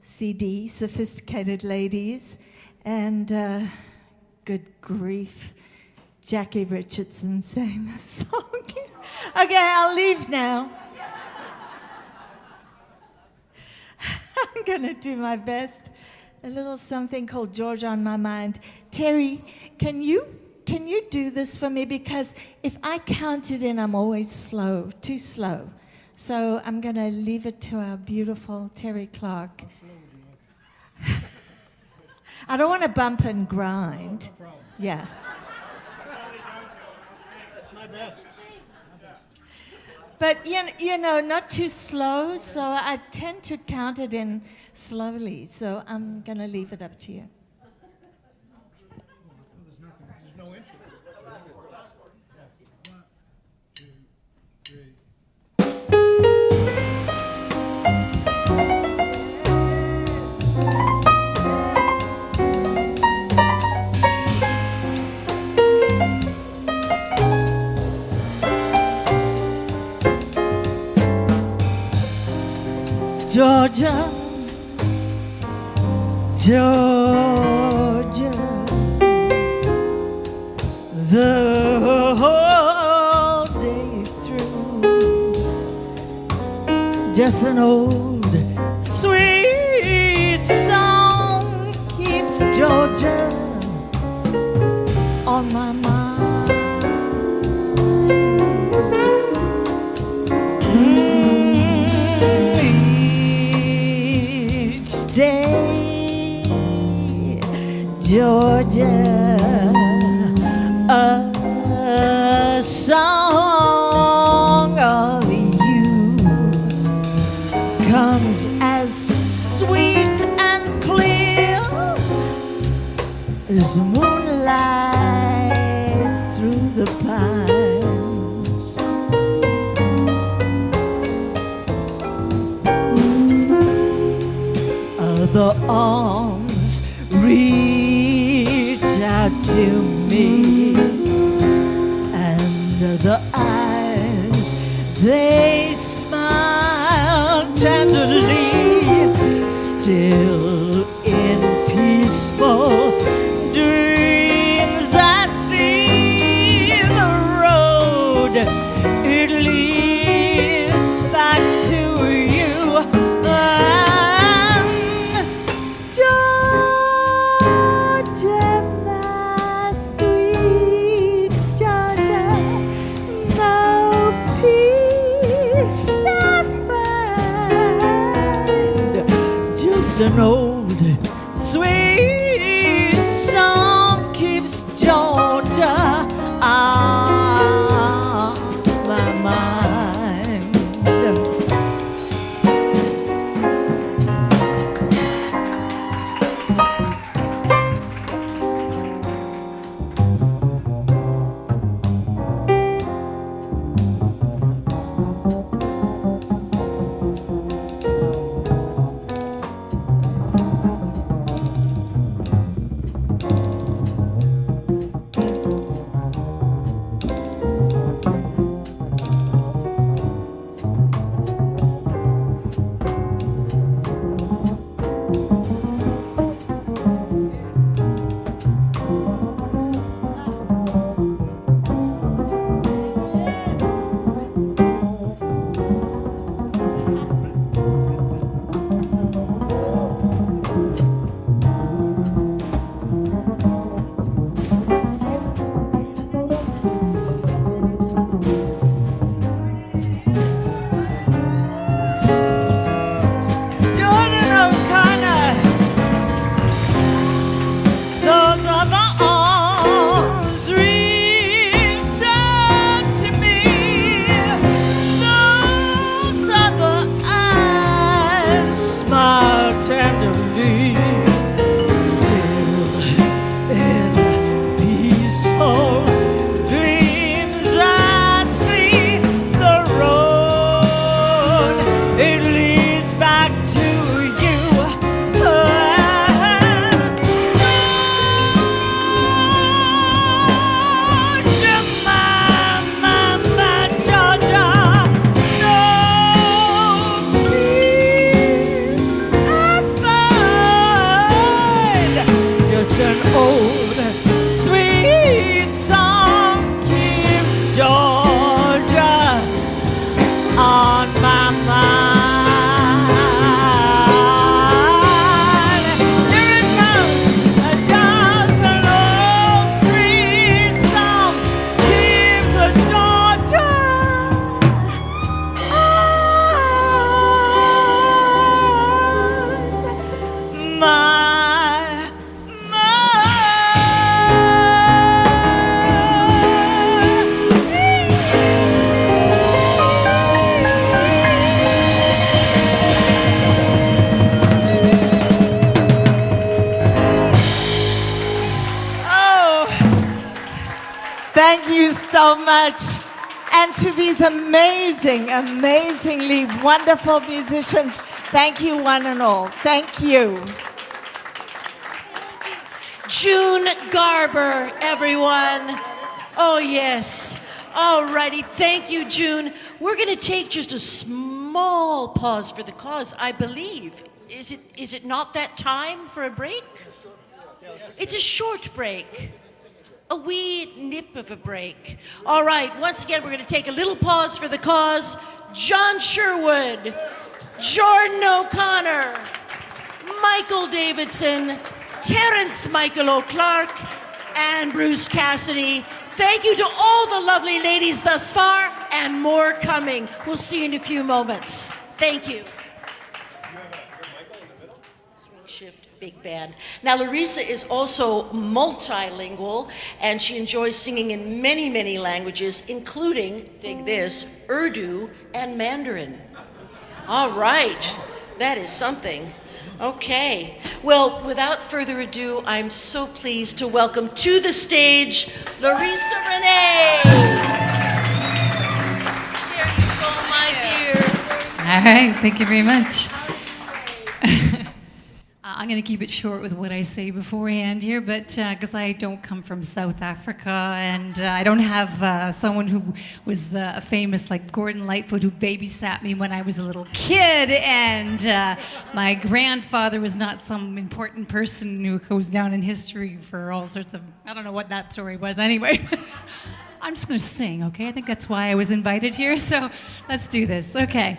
CD, Sophisticated Ladies, and good grief, Jackie Richardson sang this song. Okay, I'll leave now. I'm gonna do my best. A little something called George on My Mind. Terry, can you do this for me? Because if I count it in, I'm always slow, too slow. So I'm gonna leave it to our beautiful Terry Clark. I don't want to bump and grind. No problem. Yeah. My best. But you know, not too slow, so I tend to count it in slowly. So I'm going to leave it up to you. There's nothing. There's no intro. 1, 2, 3. Georgia, Georgia, the whole day through, just an old sweet song keeps Georgia on my mind. Day, Georgia, a song of you comes as sweet and clear as moonlight through the pines. The arms reach out to me, and the eyes, they smile tenderly, still in peaceful dreams. I see the road, it leads back to you. An old sweet song keeps Georgia on my mind. you so much. And to these amazing, amazingly wonderful musicians, thank you one and all. Thank you. June Garber, everyone. Oh, yes. All righty. Thank you, June. We're going to take just a small pause for the cause, I believe. Is it not that time for a break? It's a short break. A wee nip of a break. All right. Once again, we're going to take a little pause for the cause. John Sherwood, Jordan O'Connor, Michael Davidson, Terrence Michael O'Clark, and Bruce Cassidy. Thank you to all the lovely ladies thus far, and more coming. We'll see you in a few moments. Thank you. Swing shift, big band. Now, Larissa is also multilingual, and she enjoys singing in many, many languages, including, dig this, Urdu and Mandarin. All right, that is something. Okay, well, without further ado, I'm so pleased to welcome to the stage Larissa Renee. There you go, my dear. All right, thank you very much. I'm going to keep it short with what I say beforehand here, but because I don't come from South Africa, and I don't have someone who was famous like Gordon Lightfoot who babysat me when I was a little kid, and my grandfather was not some important person who goes down in history for all sorts of, I don't know what that story was anyway. I'm just going to sing, okay? I think that's why I was invited here, so let's do this. Okay.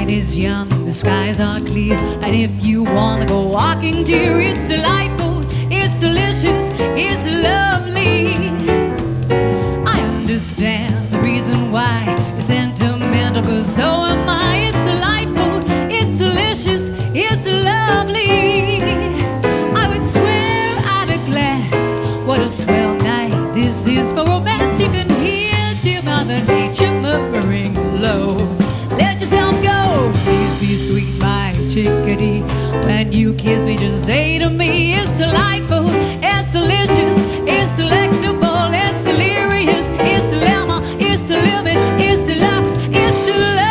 Is young, the skies are clear, and if you want to go walking, dear, it's delightful, it's delicious, it's lovely. I understand the reason why you're sentimental, 'cause so am I. It's delightful, it's delicious, it's lovely. I would swear at a glance, what a swell night this is for romance. You can hear dear Mother Nature murmuring low. Let yourself go, please be sweet, my chickadee. When you kiss me, just say to me, it's delightful, it's delicious, it's delectable, it's delirious, it's dilemma, it's the limit, it's deluxe, it's lovely.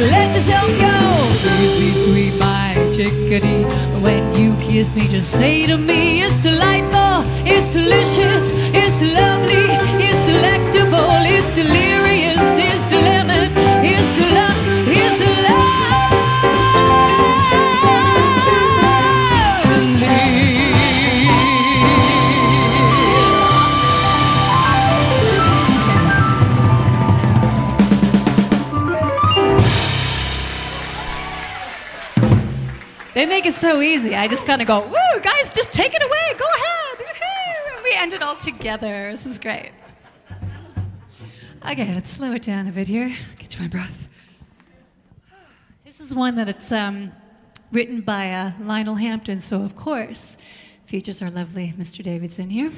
Let yourself go. Please be sweet, my chickadee. When you kiss me, just say to me, it's delightful, it's delicious, it's lovely, it's delectable, it's delirious, it's dilemma, it's deluxe, it's They make it so easy. I just kind of go, woo, guys, just take it away. Go ahead. Woo-hoo. And we end it all together. This is great. Okay, let's slow it down a bit here. Get to my breath. This is one that it's written by Lionel Hampton, so of course features our lovely Mr. Davidson here.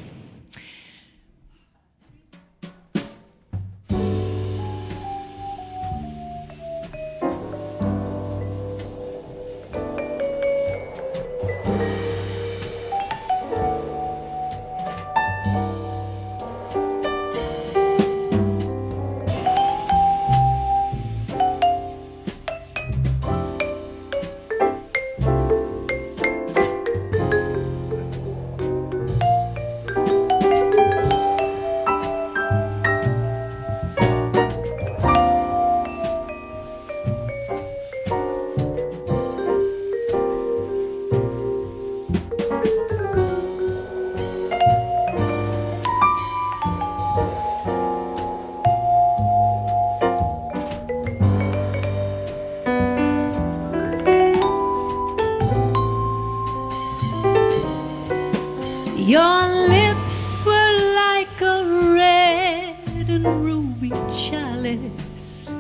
Your lips were like a red and ruby chalice,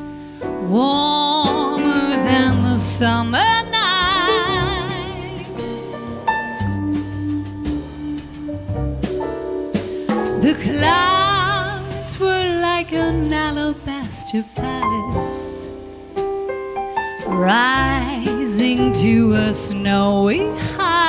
warmer than the summer night. The clouds were like an alabaster palace, rising to a snowy height.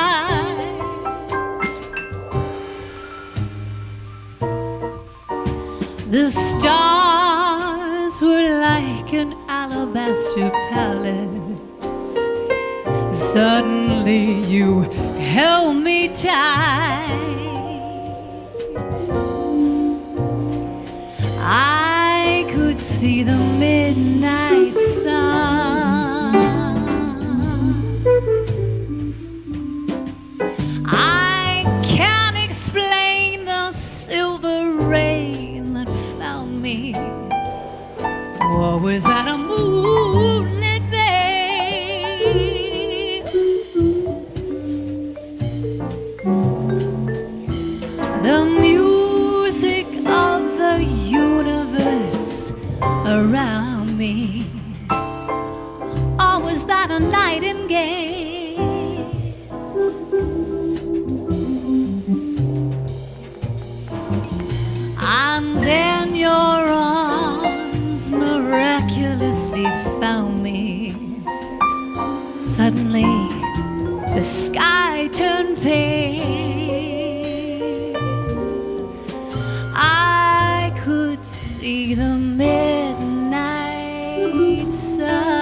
The stars were like an alabaster palace. Suddenly you held me tight. I could see the midnight sun. I can't explain the silver rain that found me. Or was that a moonlit day? The music of the universe around me. Or was that a nightingale? And then your arms miraculously found me. Suddenly the sky turned pale. I could see the midnight sun.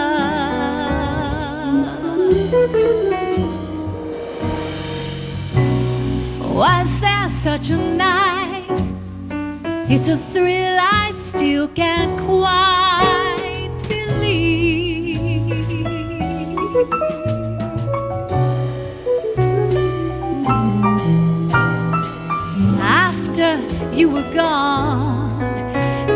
Was there such a night? It's a thrill I still can't quite believe. After you were gone,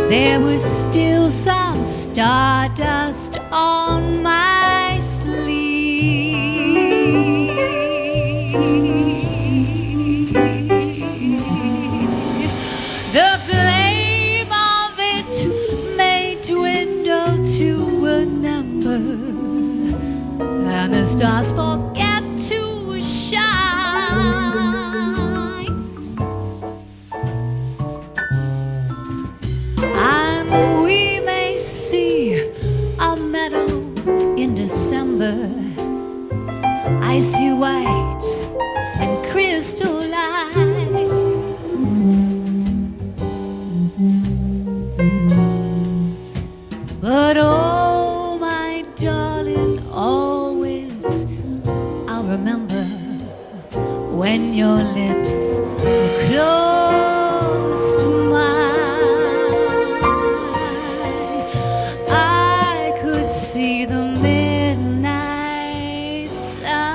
there was still some stardust on my sleeve. The flame of it may dwindle to a number, and the stars forget to shine. And we may see a meadow in December, icy white and crystalline. But oh, my darling, always I'll remember when your lips were close to mine. I could see the midnight sun.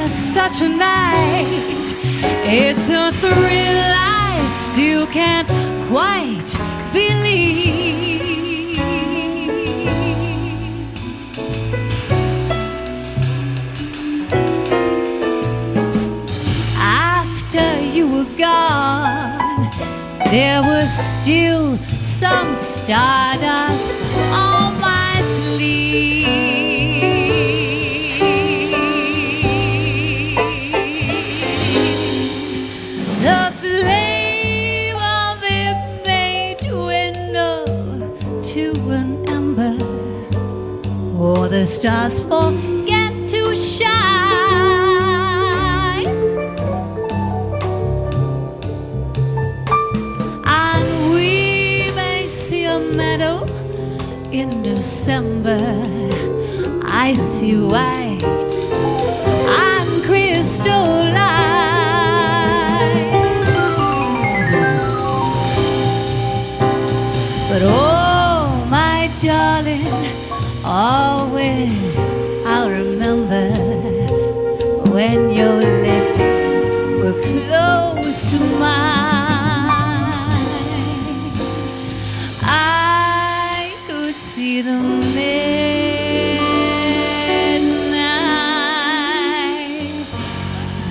Such a night, it's a thrill I still can't quite believe. After you were gone, there was still some stardust on my sleeve. The flame of it may dwindle to an ember, or the stars forget to shine, and we may see a meadow in December, icy white and crystalline. But oh, my darling, always I'll remember when your lips were close to mine. I could see the midnight,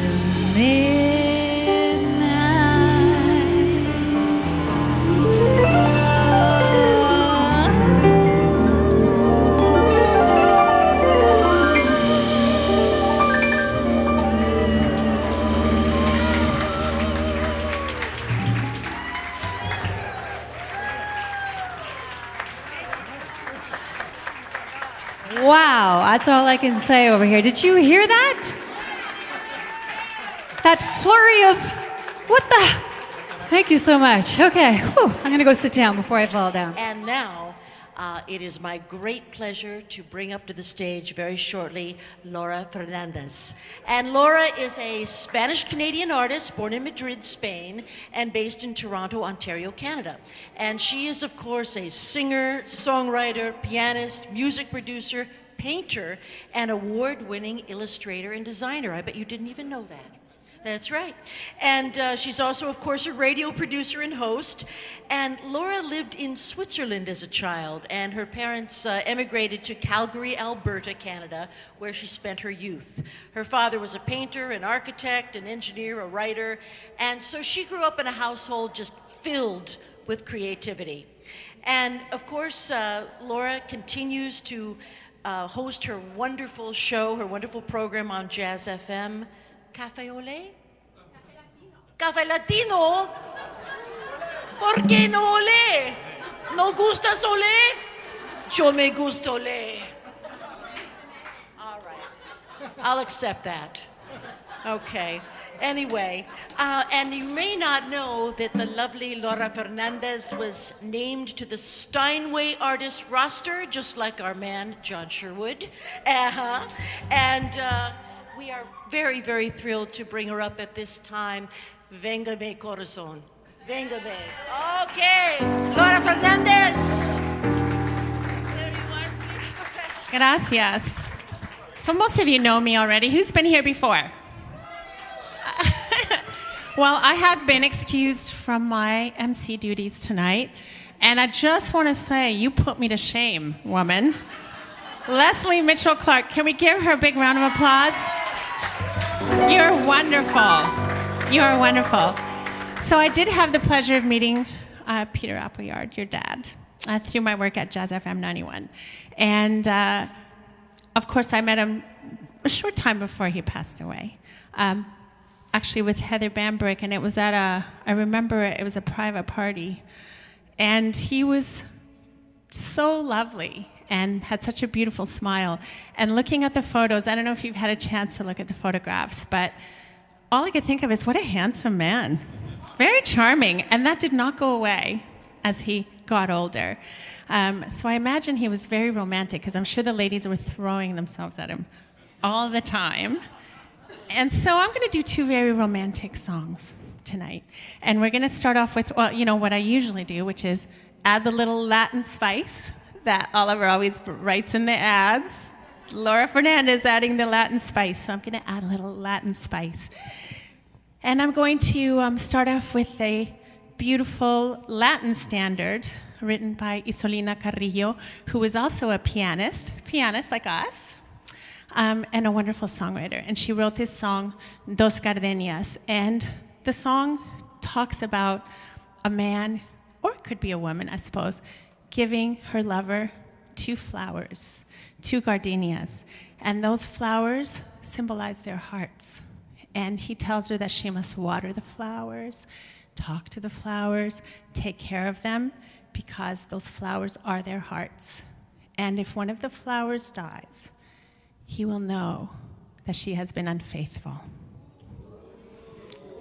the midnight sun. Wow, that's all I can say over here. Did you hear that? That flurry of, what the? Thank you so much. Okay, whew, I'm gonna go sit down before I fall down. And now, it is my great pleasure to bring up to the stage very shortly Laura Fernandez. And Laura is a Spanish-Canadian artist born in Madrid, Spain, and based in Toronto, Ontario, Canada. And she is, of course, a singer, songwriter, pianist, music producer, painter, and award-winning illustrator and designer. I bet you didn't even know that. That's right. And she's also, of course, a radio producer and host. And Laura lived in Switzerland as a child, and her parents emigrated to Calgary, Alberta, Canada, where she spent her youth. Her father was a painter, an architect, an engineer, a writer, and so she grew up in a household just filled with creativity. And of course, Laura continues to host her wonderful show, her wonderful program on Jazz FM. Café Olé? Café Latino? ¿Por qué no olé? ¿No gustas olé? Yo me gusta olé. All right. I'll accept that. Okay. Anyway, and you may not know that the lovely Laura Fernandez was named to the Steinway Artist roster, just like our man, John Sherwood. And we are very, very thrilled to bring her up at this time. Venga me, corazón. Venga me. Okay, Laura Fernandez. Gracias. So most of you know me already. Who's been here before? Well, I have been excused from my MC duties tonight, and I just want to say, you put me to shame, woman. Leslie Mitchell-Clark, can we give her a big round of applause? You're wonderful. You're wonderful. So I did have the pleasure of meeting Peter Appleyard, your dad, through my work at Jazz FM 91. And of course, I met him a short time before he passed away. Actually with Heather Bambrick, and it was at I remember it was a private party. And he was so lovely and had such a beautiful smile. And looking at the photos, I don't know if you've had a chance to look at the photographs, but all I could think of is what a handsome man. Very charming, and that did not go away as he got older. So I imagine he was very romantic, because I'm sure the ladies were throwing themselves at him all the time. And so I'm going to do two very romantic songs tonight. And we're going to start off with, well, you know, what I usually do, which is add the little Latin spice that Oliver always writes in the ads. Laura Fernandez adding the Latin spice. So I'm going to add a little Latin spice. And I'm going to start off with a beautiful Latin standard written by Isolina Carrillo, who was also a pianist like us. And a wonderful songwriter. And she wrote this song, Dos Gardenias. And the song talks about a man, or it could be a woman, I suppose, giving her lover 2 flowers, 2 gardenias. And those flowers symbolize their hearts. And he tells her that she must water the flowers, talk to the flowers, take care of them, because those flowers are their hearts. And if one of the flowers dies, he will know that she has been unfaithful.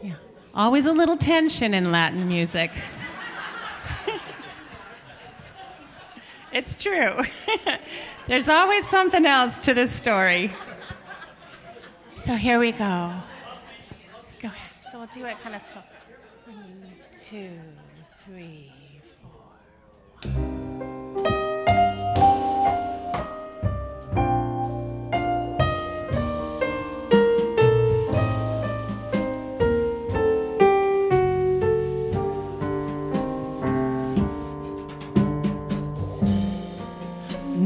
Yeah. Always a little tension in Latin music. It's true. There's always something else to this story. So here we go. Go ahead. So we'll do it kind of slow. 1, 2, 3, 4.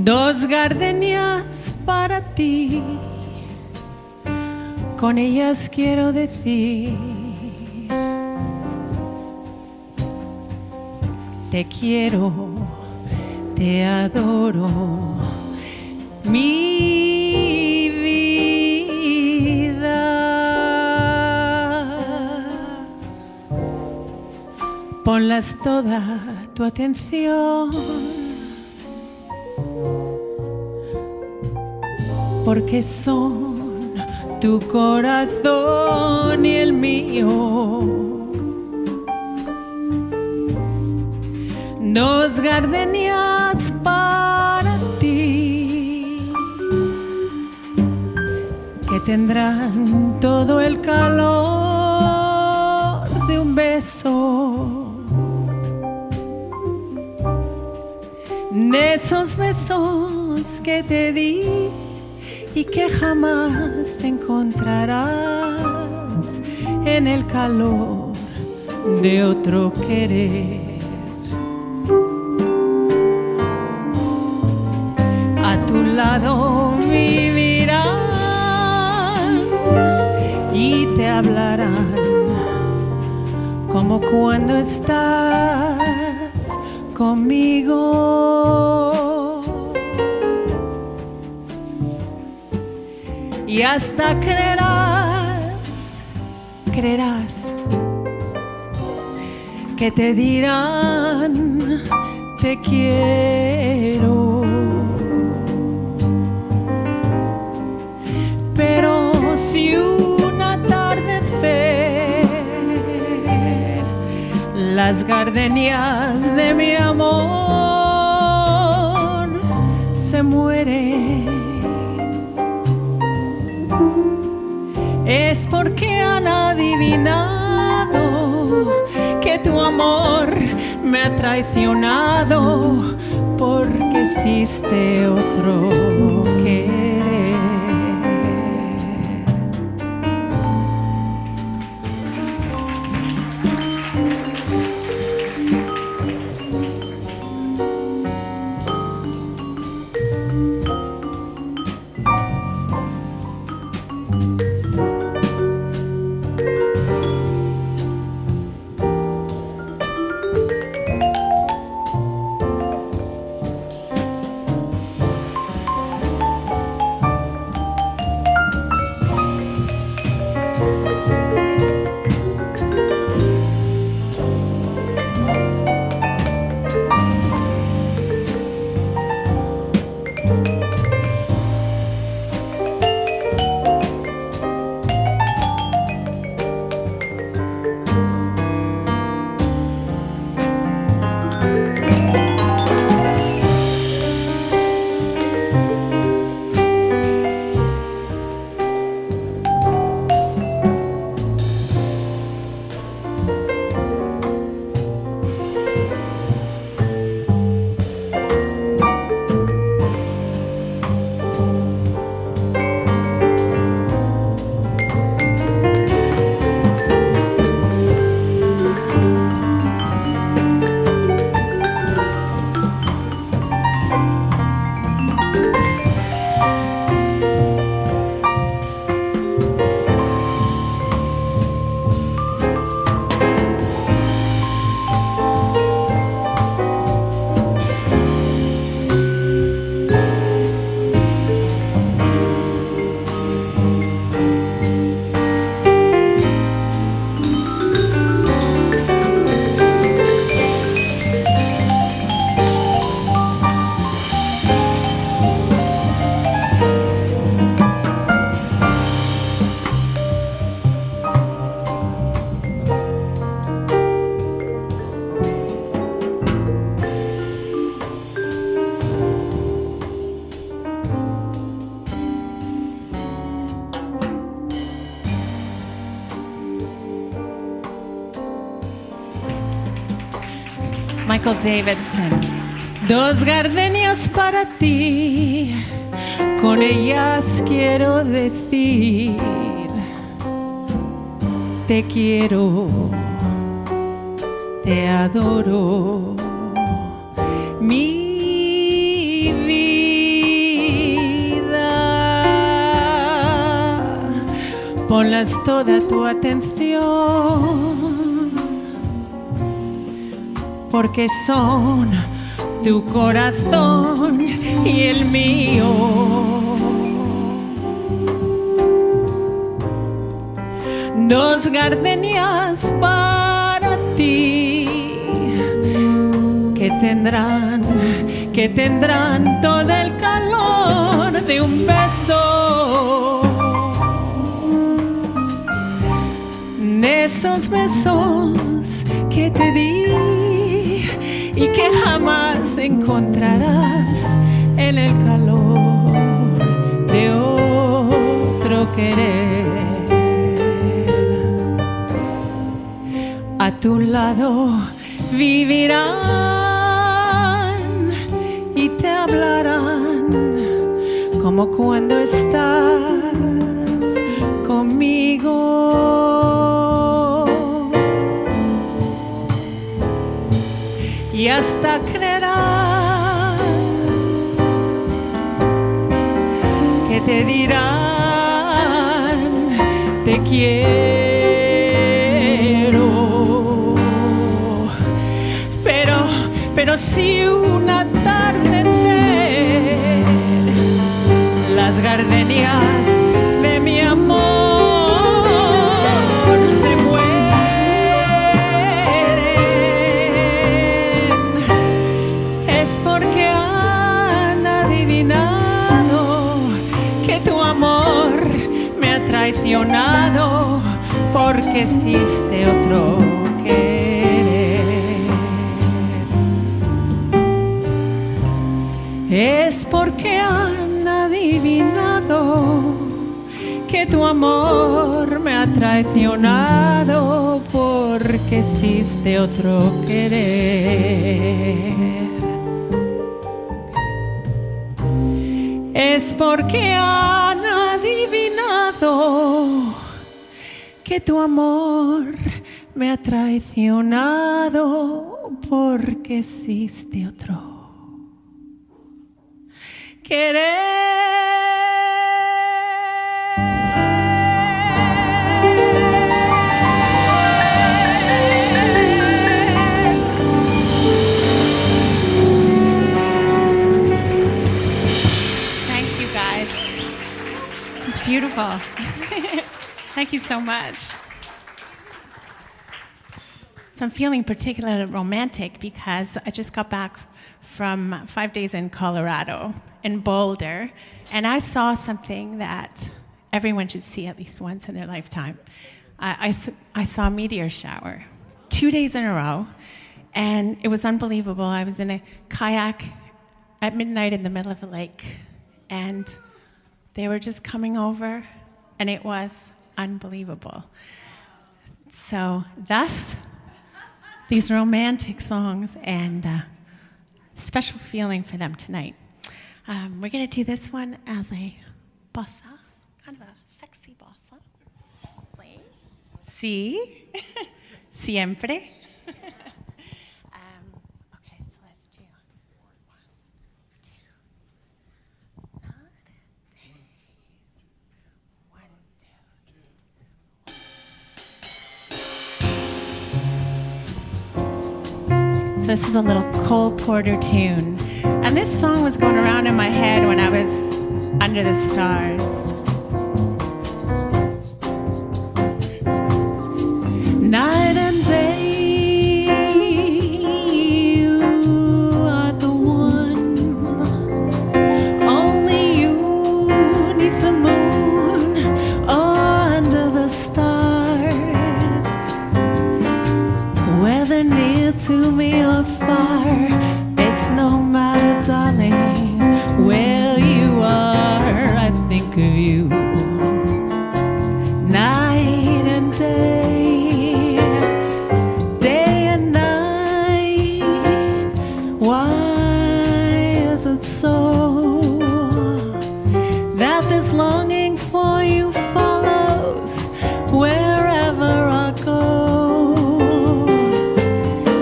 Dos gardenias para ti, con ellas quiero decir, te quiero, te adoro, mi vida. Ponlas toda tu atención, porque son tu corazón y el mío. Dos gardenias para ti, que tendrán todo el calor de un beso, de esos besos que te di y que jamás encontrarás en el calor de otro querer. A tu lado vivirán y te hablarán como cuando estás conmigo. Y hasta creerás que te dirán te quiero. Pero si un atardecer las gardenias de mi amor se mueren, es porque han adivinado que tu amor me ha traicionado, porque existe otro querer. Michael Davidson. Dos gardenias para ti, con ellas quiero decir, te quiero, te adoro, mi vida. Ponlas toda tu atención, porque son tu corazón y el mío. Dos gardenias para ti que tendrán todo el calor de un beso, de esos besos que te di y que jamás encontrarás en el calor de otro querer. A tu lado vivirán y te hablarán como cuando estás conmigo. Y hasta creerás que te dirán te quiero, pero si una tarde las gardenias de mi amor se mueren, es porque han adivinado que tu amor me ha traicionado, porque existe otro querer. Es porque han adivinado que tu amor me ha traicionado, porque existe otro querer. Es porque han adivinado que tu amor me ha traicionado, porque existe otro querer. Thank you, guys. It's beautiful. Thank you so much. So I'm feeling particularly romantic because I just got back from 5 days in Colorado, in Boulder, and I saw something that everyone should see at least once in their lifetime. I saw a meteor shower 2 days in a row, and it was unbelievable. I was in a kayak at midnight in the middle of a lake, and they were just coming over, and it was unbelievable. So thus, these romantic songs and special feeling for them tonight. We're going to do this one as a bossa, kind of a sexy bossa. Sí. Siempre. Okay, so let's do 1, 2, not day. 1, 2. So this is a little Cole Porter tune. And this song was going around in my head when I was under the stars. Night and day, you are the one. Only you neath the moon or under the stars. Whether near to me or far, it's no matter, darling, where you are, I think of you. Night and day, day and night. Why is it so that this longing for you follows wherever I go?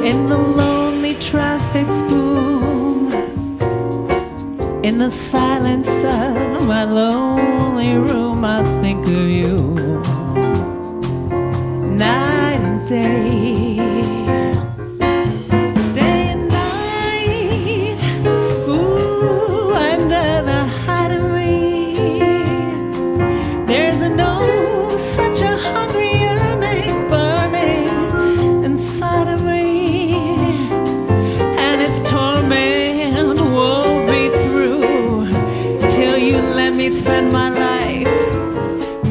In the lonely traffic's boom, in the silence of my lonely room, I think of you. Night and day, day and night. Ooh, under the height of me, there's no such a hungry yearning burning inside of me, and its torment won't be through till you let me spend my life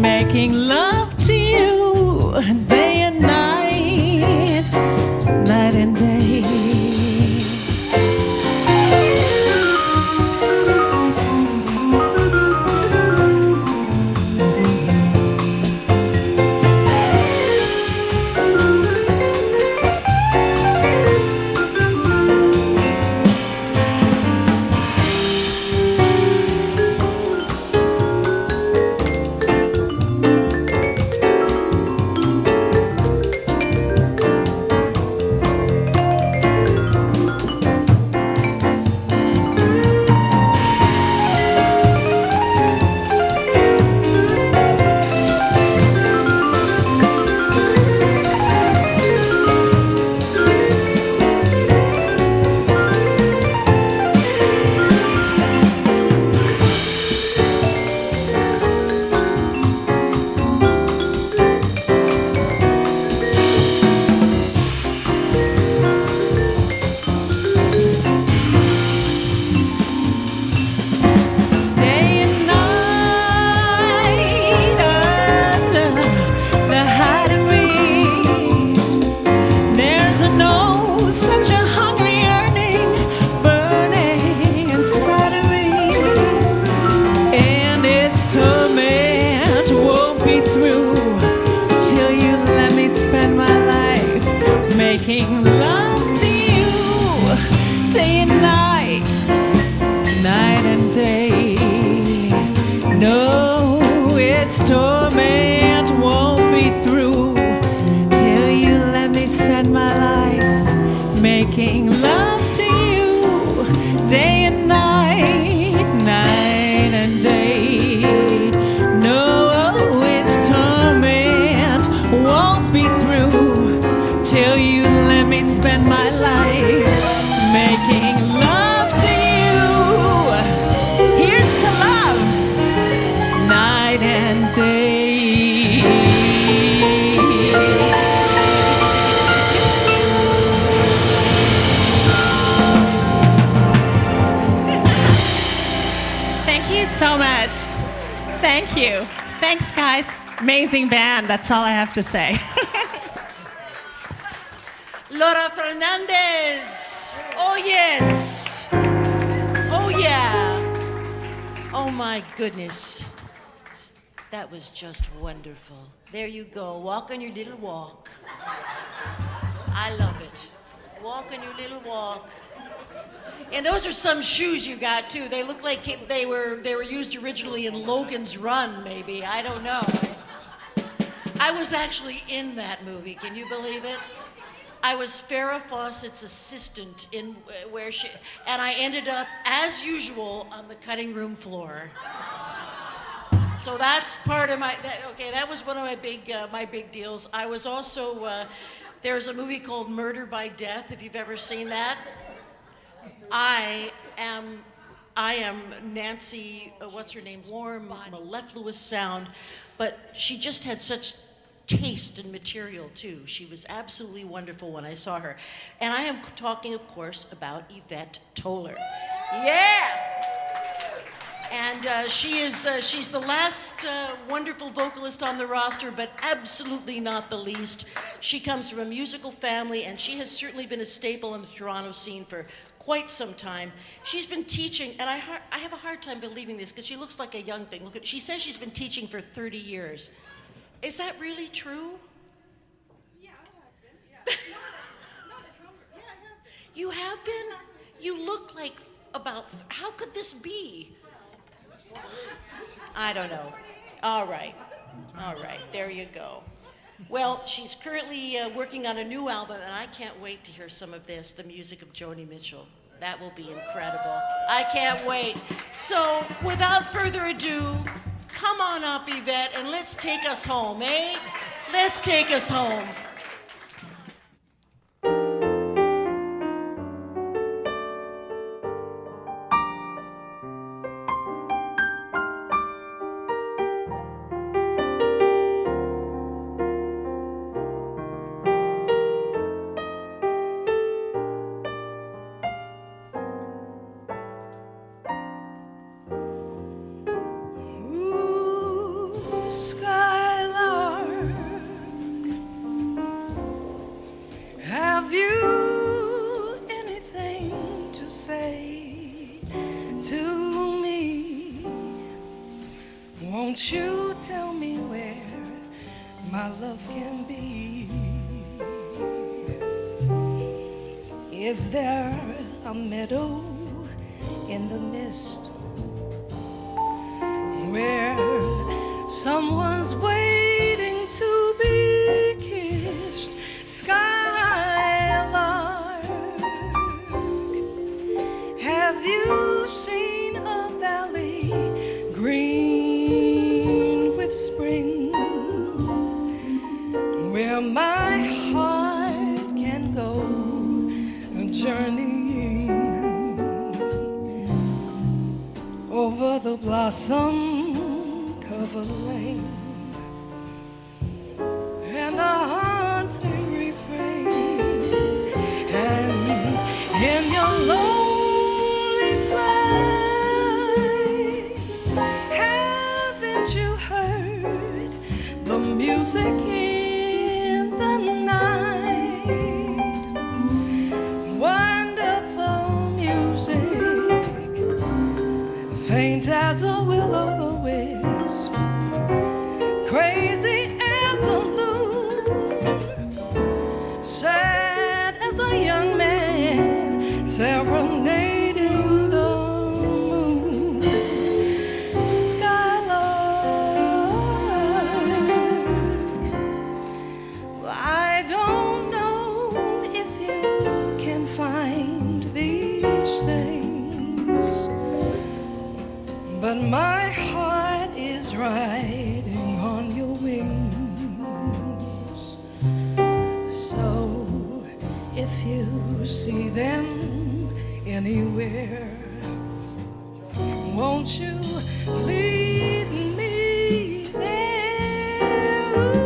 making love to you, day and night, night and day. making love to you day and night, night and day. No, its torment won't be through till you let me spend my life making love to you day and night, night and day. No, its torment won't be through till you let me spend my life making love to you. Here's to love, night and day. Thank you so much. Thank you. Thanks, guys. Amazing band. That's all I have to say. Laura Fernandez. Oh, yes. Oh, yeah. Oh, my goodness. That was just wonderful. There you go. Walk on your little walk. I love it. Walk on your little walk. And those are some shoes you got, too. They look like they were used originally in Logan's Run, maybe. I don't know. I was actually in that movie. Can you believe it? I was Farrah Fawcett's assistant in where she, and I ended up, as usual, on the cutting room floor. So that's part of that was one of my big deals. I was also, there's a movie called Murder by Death, if you've ever seen that. I am Nancy, what's her name? Warm, mellifluous sound, but she just had such taste and material too. She was absolutely wonderful when I saw her. And I am talking, of course, about Yvette Toller. Yeah! And she's the last wonderful vocalist on the roster, but absolutely not the least. She comes from a musical family, and she has certainly been a staple in the Toronto scene for quite some time. She's been teaching, and I have a hard time believing this because she looks like a young thing. Look at, she says she's been teaching for 30 years. Is that really true? Yeah, I have been. Yeah. Not at Humber. Yeah, I have been. You have been? You look like about. How could this be? I don't know. All right. There you go. Well, she's currently working on a new album, and I can't wait to hear some of this, the music of Joni Mitchell. That will be incredible. I can't wait. So, without further ado, come on up, Yvette, and let's take us home, eh? Let's take us home. Won't you tell me where my love can be? Is there a meadow in the mist where someone's waiting to be kissed? Skylark, have you seen a valley green with spring, where my heart can go journeying over the blossom-covered lane, and a haunting refrain, and in your lonely flight, haven't you heard the music in the night? Wonderful music, faint as a will-o'-the-wisp, crazy as a loon, sad but my heart is riding on your wings. So if you see them anywhere, won't you lead me there? Ooh.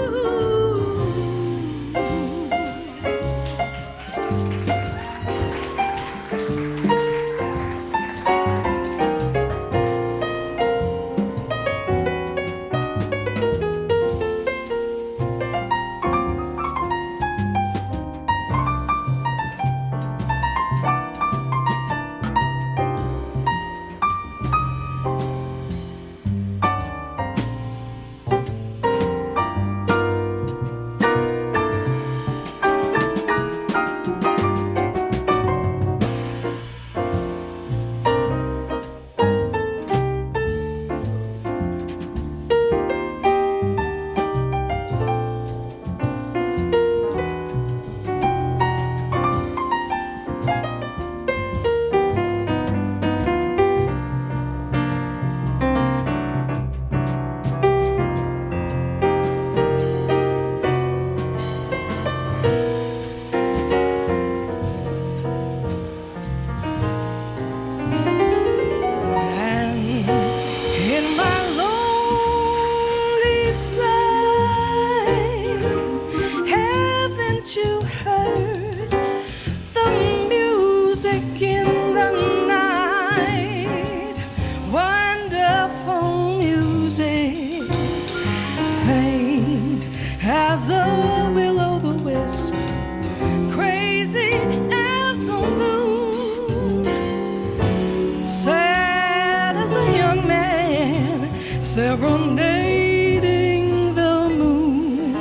Serenading the moon.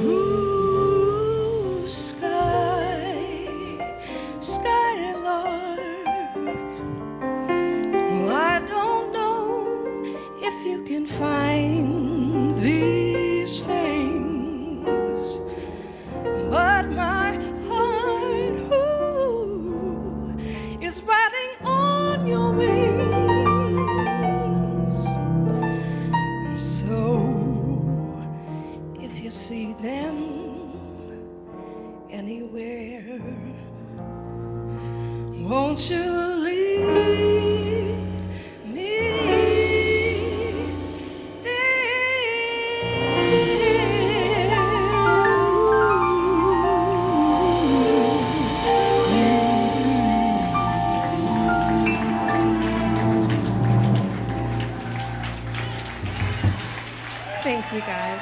Ooh, skylark. Well, I don't know if you can find these things, but my heart, ooh, is riding on your wings. See them anywhere, won't you lead me there? Thank you, guys.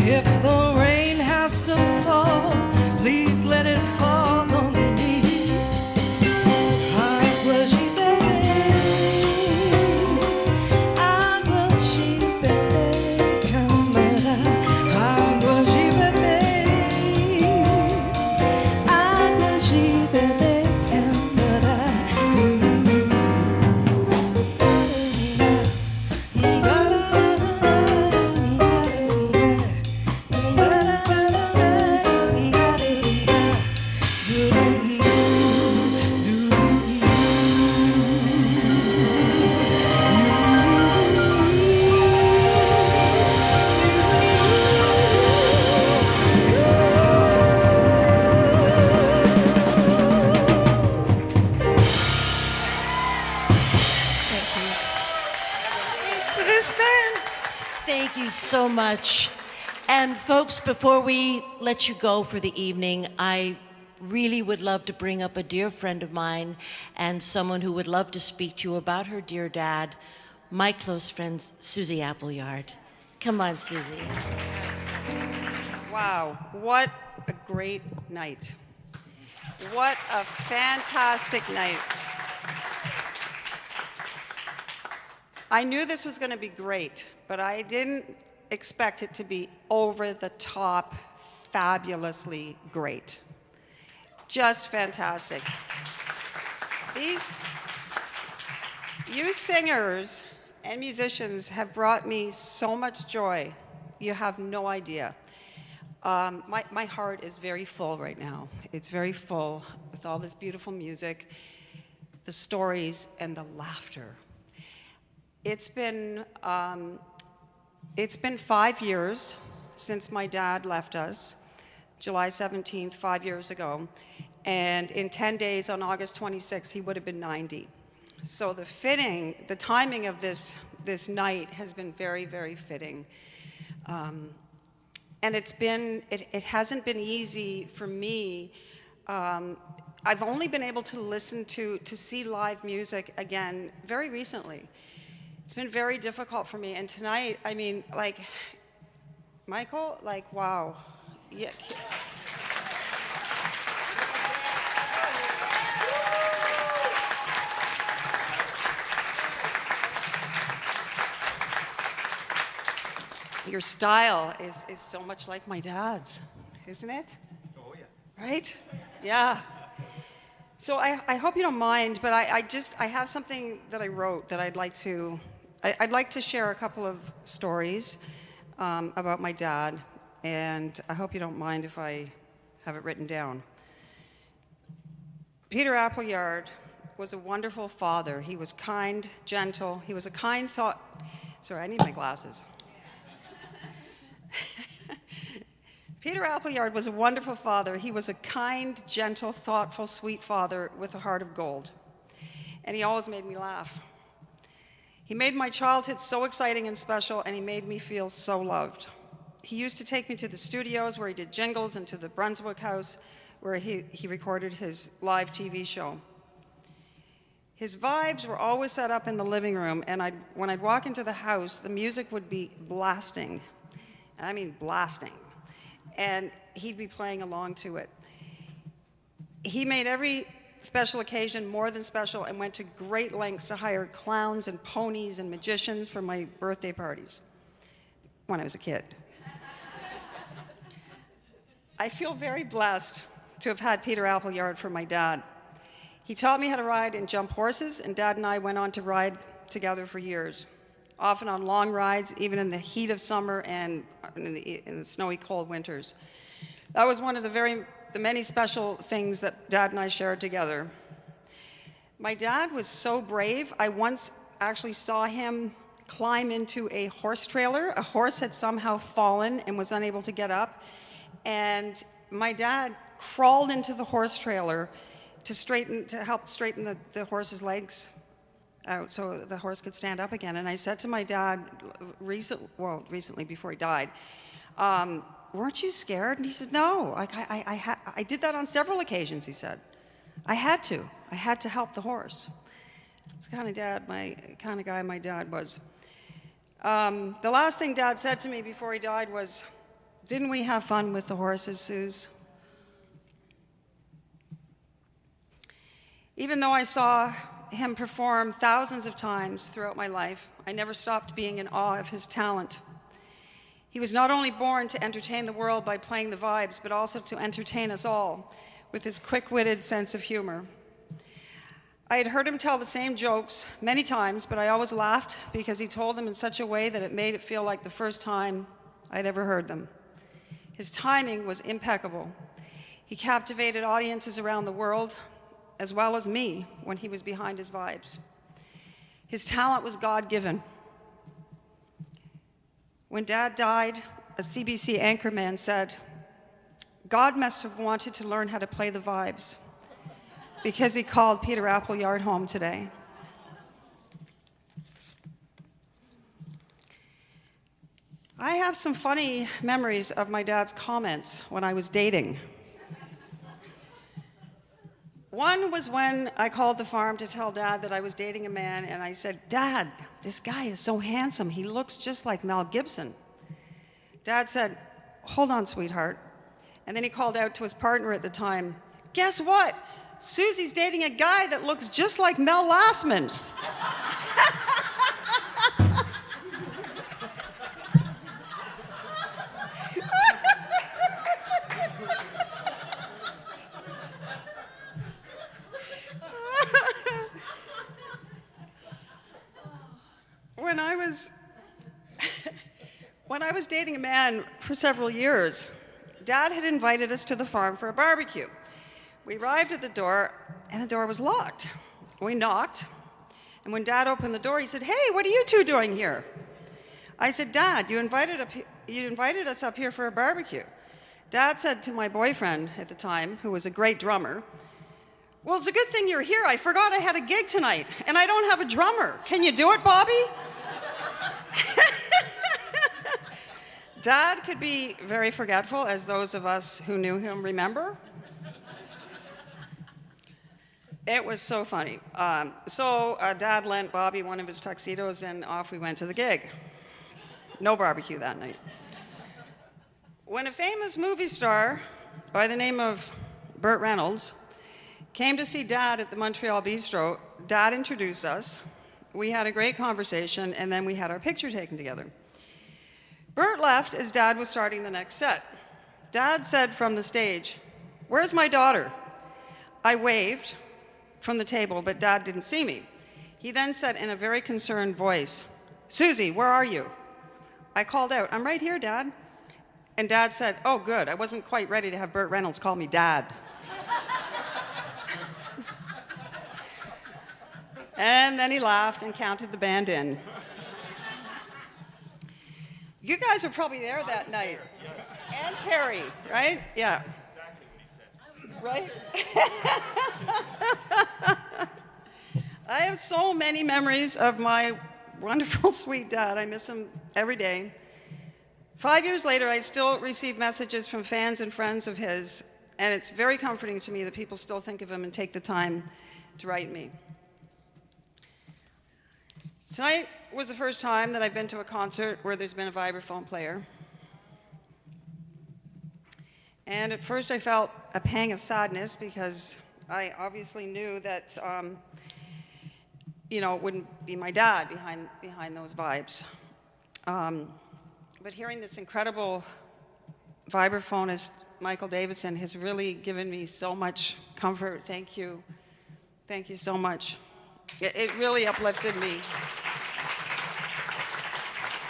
If the rain has to fall, please let it fall on me. Água de beber, água de beber, câmara. Água de beber, água de beber, câmara. Thank you so much. And folks, before we let you go for the evening, I really would love to bring up a dear friend of mine and someone who would love to speak to you about her dear dad, my close friend, Susie Appleyard. Come on, Susie. Wow, what a great night. What a fantastic night. I knew this was going to be great, but I didn't expect it to be over the top, fabulously great. Just fantastic. You singers and musicians have brought me so much joy. You have no idea. My heart is very full right now. It's very full with all this beautiful music, the stories, and the laughter. It's been 5 years since my dad left us, July 17th, 5 years ago. And in 10 days, on August 26th, he would have been 90. So the timing of this night has been very, very fitting. And it hasn't been easy for me. I've only been able to listen to see live music again very recently. It's been very difficult for me. And tonight, I mean, like, Michael, like, wow. Yeah. Your style is so much like my dad's, isn't it? Oh, yeah. Right? Yeah. So I hope you don't mind, but I have something that I wrote that I'd like to share a couple of stories about my dad, and I hope you don't mind if I have it written down. Peter Appleyard was a wonderful father. He was kind, gentle. He was a kind thought. Sorry, I need my glasses. Peter Appleyard was a wonderful father. He was a kind, gentle, thoughtful, sweet father with a heart of gold. And he always made me laugh. He made my childhood so exciting and special, and he made me feel so loved. He used to take me to the studios where he did jingles and to the Brunswick House where he recorded his live TV show. His vibes were always set up in the living room, and when I'd walk into the house, the music would be blasting. And I mean blasting. And he'd be playing along to it. He made every special occasion more than special and went to great lengths to hire clowns and ponies and magicians for my birthday parties when I was a kid. I feel very blessed to have had Peter Appleyard for my dad. He taught me how to ride and jump horses, and Dad and I went on to ride together for years, often on long rides, even in the heat of summer and in the snowy, cold winters. That was one of the many special things that Dad and I shared together. My dad was so brave. I once actually saw him climb into a horse trailer. A horse had somehow fallen and was unable to get up. And my dad crawled into the horse trailer to help straighten the horse's legs out so the horse could stand up again. And I said to my dad recently before he died, weren't you scared? And he said, no, I did that on several occasions, he said. I had to help the horse. That's the kind of guy my dad was. The last thing Dad said to me before he died was, Didn't we have fun with the horses, Suze? Even though I saw him perform thousands of times throughout my life, I never stopped being in awe of his talent. He was not only born to entertain the world by playing the vibes, but also to entertain us all with his quick-witted sense of humor. I had heard him tell the same jokes many times, but I always laughed because he told them in such a way that it made it feel like the first time I'd ever heard them. His timing was impeccable. He captivated audiences around the world, as well as me, when he was behind his vibes. His talent was God-given. When Dad died, a CBC anchorman said, "God must have wanted to learn how to play the vibes because he called Peter Appleyard home today." I have some funny memories of my dad's comments when I was dating. One was when I called the farm to tell Dad that I was dating a man, and I said, "Dad, this guy is so handsome. He looks just like Mel Gibson." Dad said, "Hold on, sweetheart." And then he called out to his partner at the time, "Guess what? Susie's dating a guy that looks just like Mel Lastman." When I was dating a man for several years, Dad had invited us to the farm for a barbecue. We arrived at the door, and the door was locked. We knocked, and when Dad opened the door, he said, "Hey, what are you two doing here?" I said, "Dad, you invited us up here for a barbecue." Dad said to my boyfriend at the time, who was a great drummer, "Well, it's a good thing you're here. I forgot I had a gig tonight, and I don't have a drummer. Can you do it, Bobby?" Dad could be very forgetful, as those of us who knew him remember. It was so funny. Dad lent Bobby one of his tuxedos, and off we went to the gig. No barbecue that night. When a famous movie star by the name of Burt Reynolds came to see Dad at the Montreal Bistro, Dad introduced us. We had a great conversation, and then we had our picture taken together. Burt left as Dad was starting the next set. Dad said from the stage, "Where's my daughter?" I waved from the table, but Dad didn't see me. He then said in a very concerned voice, "Susie, where are you?" I called out, "I'm right here, Dad." And Dad said, "Oh, good. I wasn't quite ready to have Burt Reynolds call me Dad." And then he laughed and counted the band in. You guys were probably there that night. Yes. And Terry, right? Yeah. Exactly what he said. Right? I have so many memories of my wonderful, sweet dad. I miss him every day. 5 years later, I still receive messages from fans and friends of his, and it's very comforting to me that people still think of him and take the time to write me. Tonight was the first time that I've been to a concert where there's been a vibraphone player. And at first I felt a pang of sadness because I obviously knew that, it wouldn't be my dad behind those vibes. But hearing this incredible vibraphonist, Michael Davidson, has really given me so much comfort. Thank you. Thank you so much. It really uplifted me.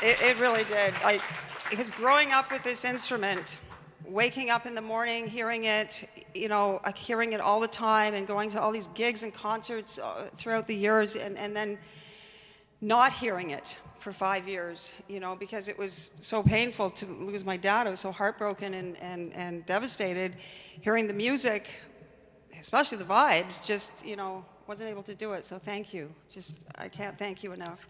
It really did. Because growing up with this instrument, waking up in the morning, hearing it, hearing it all the time, and going to all these gigs and concerts throughout the years, and then not hearing it for 5 years, because it was so painful to lose my dad. I was so heartbroken and devastated. Hearing the music, especially the vibes, just, wasn't able to do it. So thank you. I can't thank you enough.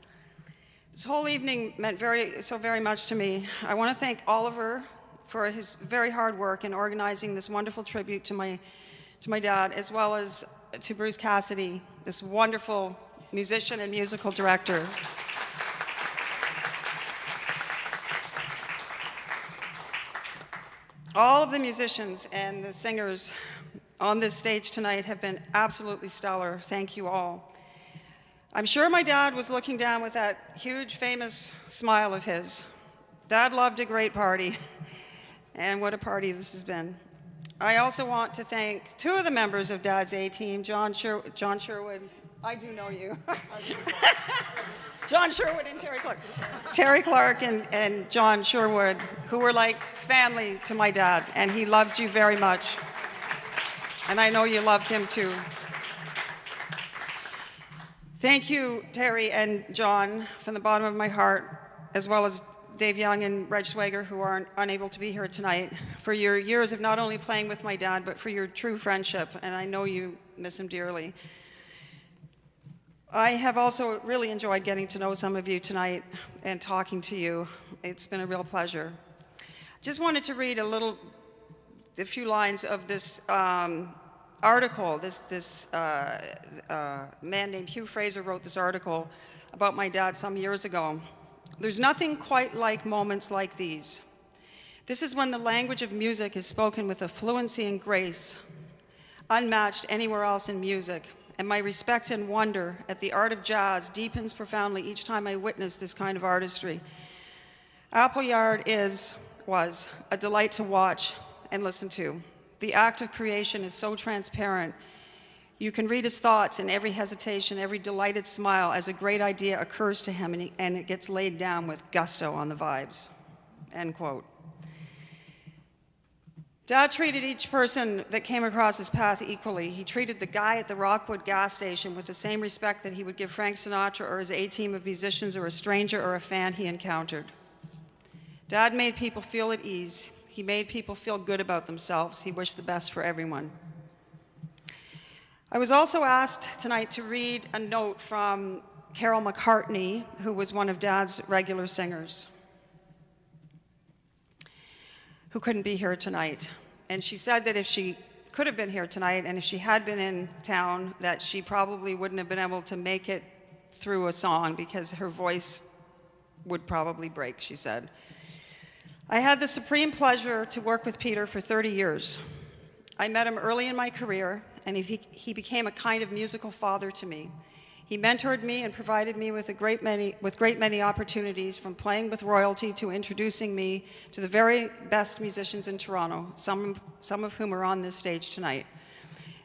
This whole evening meant so very much to me. I want to thank Oliver for his very hard work in organizing this wonderful tribute to my dad, as well as to Bruce Cassidy, this wonderful musician and musical director. All of the musicians and the singers on this stage tonight have been absolutely stellar. Thank you all. I'm sure my dad was looking down with that huge, famous smile of his. Dad loved a great party, and what a party this has been. I also want to thank two of the members of Dad's A-Team, John Sherwood. I do know you. John Sherwood and Terry Clark. Terry Clark and John Sherwood, who were like family to my dad, and he loved you very much. And I know you loved him too. Thank you, Terry and John, from the bottom of my heart, as well as Dave Young and Reg Swager, who are unable to be here tonight, for your years of not only playing with my dad, but for your true friendship, and I know you miss him dearly. I have also really enjoyed getting to know some of you tonight and talking to you. It's been a real pleasure. Just wanted to read a few lines of this article. This man named Hugh Fraser wrote this article about my dad some years ago. There's nothing quite like moments like these. This is when the language of music is spoken with a fluency and grace unmatched anywhere else in music. And my respect and wonder at the art of jazz deepens profoundly each time I witness this kind of artistry. Appleyard was a delight to watch and listen to. The act of creation is so transparent. You can read his thoughts in every hesitation, every delighted smile as a great idea occurs to him and it gets laid down with gusto on the vibes. End quote. Dad treated each person that came across his path equally. He treated the guy at the Rockwood gas station with the same respect that he would give Frank Sinatra or his A-team of musicians or a stranger or a fan he encountered. Dad made people feel at ease. He made people feel good about themselves. He wished the best for everyone. I was also asked tonight to read a note from Carol McCartney, who was one of Dad's regular singers, who couldn't be here tonight. And she said that if she could have been here tonight and if she had been in town, that she probably wouldn't have been able to make it through a song because her voice would probably break, she said. I had the supreme pleasure to work with Peter for 30 years. I met him early in my career, and he became a kind of musical father to me. He mentored me and provided me with great many opportunities, from playing with royalty to introducing me to the very best musicians in Toronto, some of whom are on this stage tonight.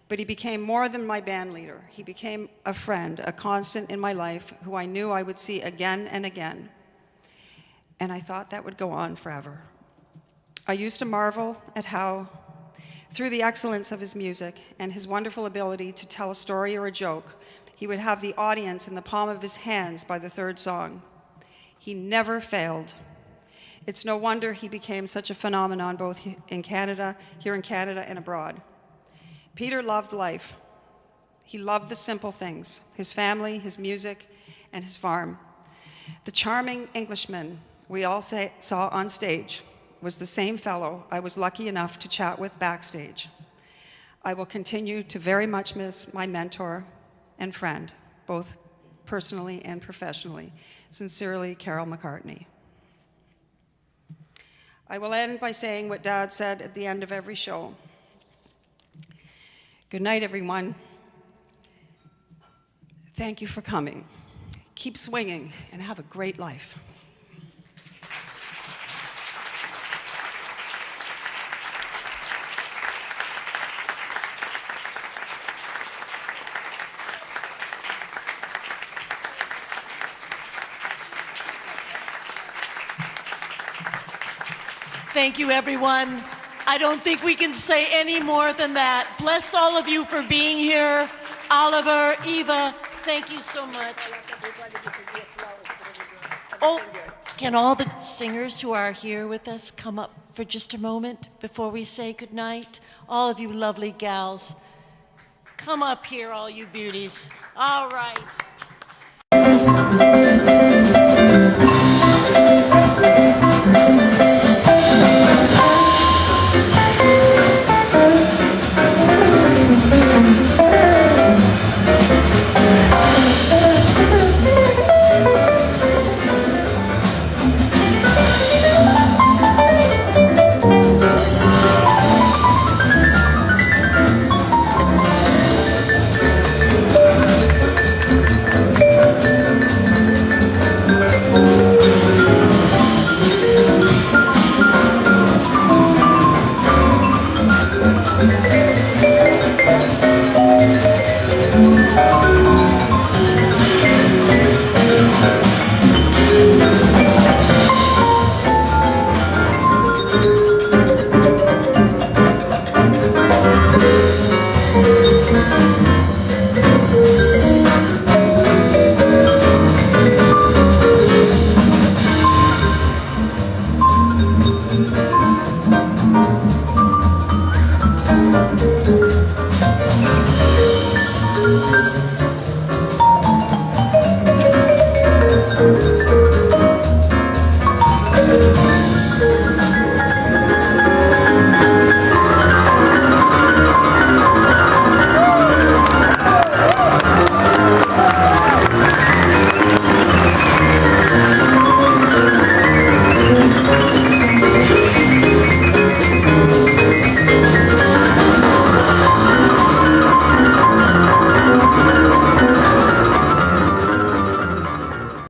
But he became more than my band leader. He became a friend, a constant in my life, who I knew I would see again and again. And I thought that would go on forever. I used to marvel at how, through the excellence of his music and his wonderful ability to tell a story or a joke, he would have the audience in the palm of his hands by the third song. He never failed. It's no wonder he became such a phenomenon both here in Canada and abroad. Peter loved life. He loved the simple things, his family, his music, and his farm. The charming Englishman we all saw on stage was the same fellow I was lucky enough to chat with backstage. I will continue to very much miss my mentor and friend, both personally and professionally. Sincerely, Carol McCartney. I will end by saying what Dad said at the end of every show. Good night, everyone. Thank you for coming. Keep swinging and have a great life. Thank you, everyone. I don't think we can say any more than that. Bless all of you for being here. Oliver, Eva, thank you so much. Oh, can all the singers who are here with us come up for just a moment before we say goodnight? All of you lovely gals, come up here, all you beauties. All right.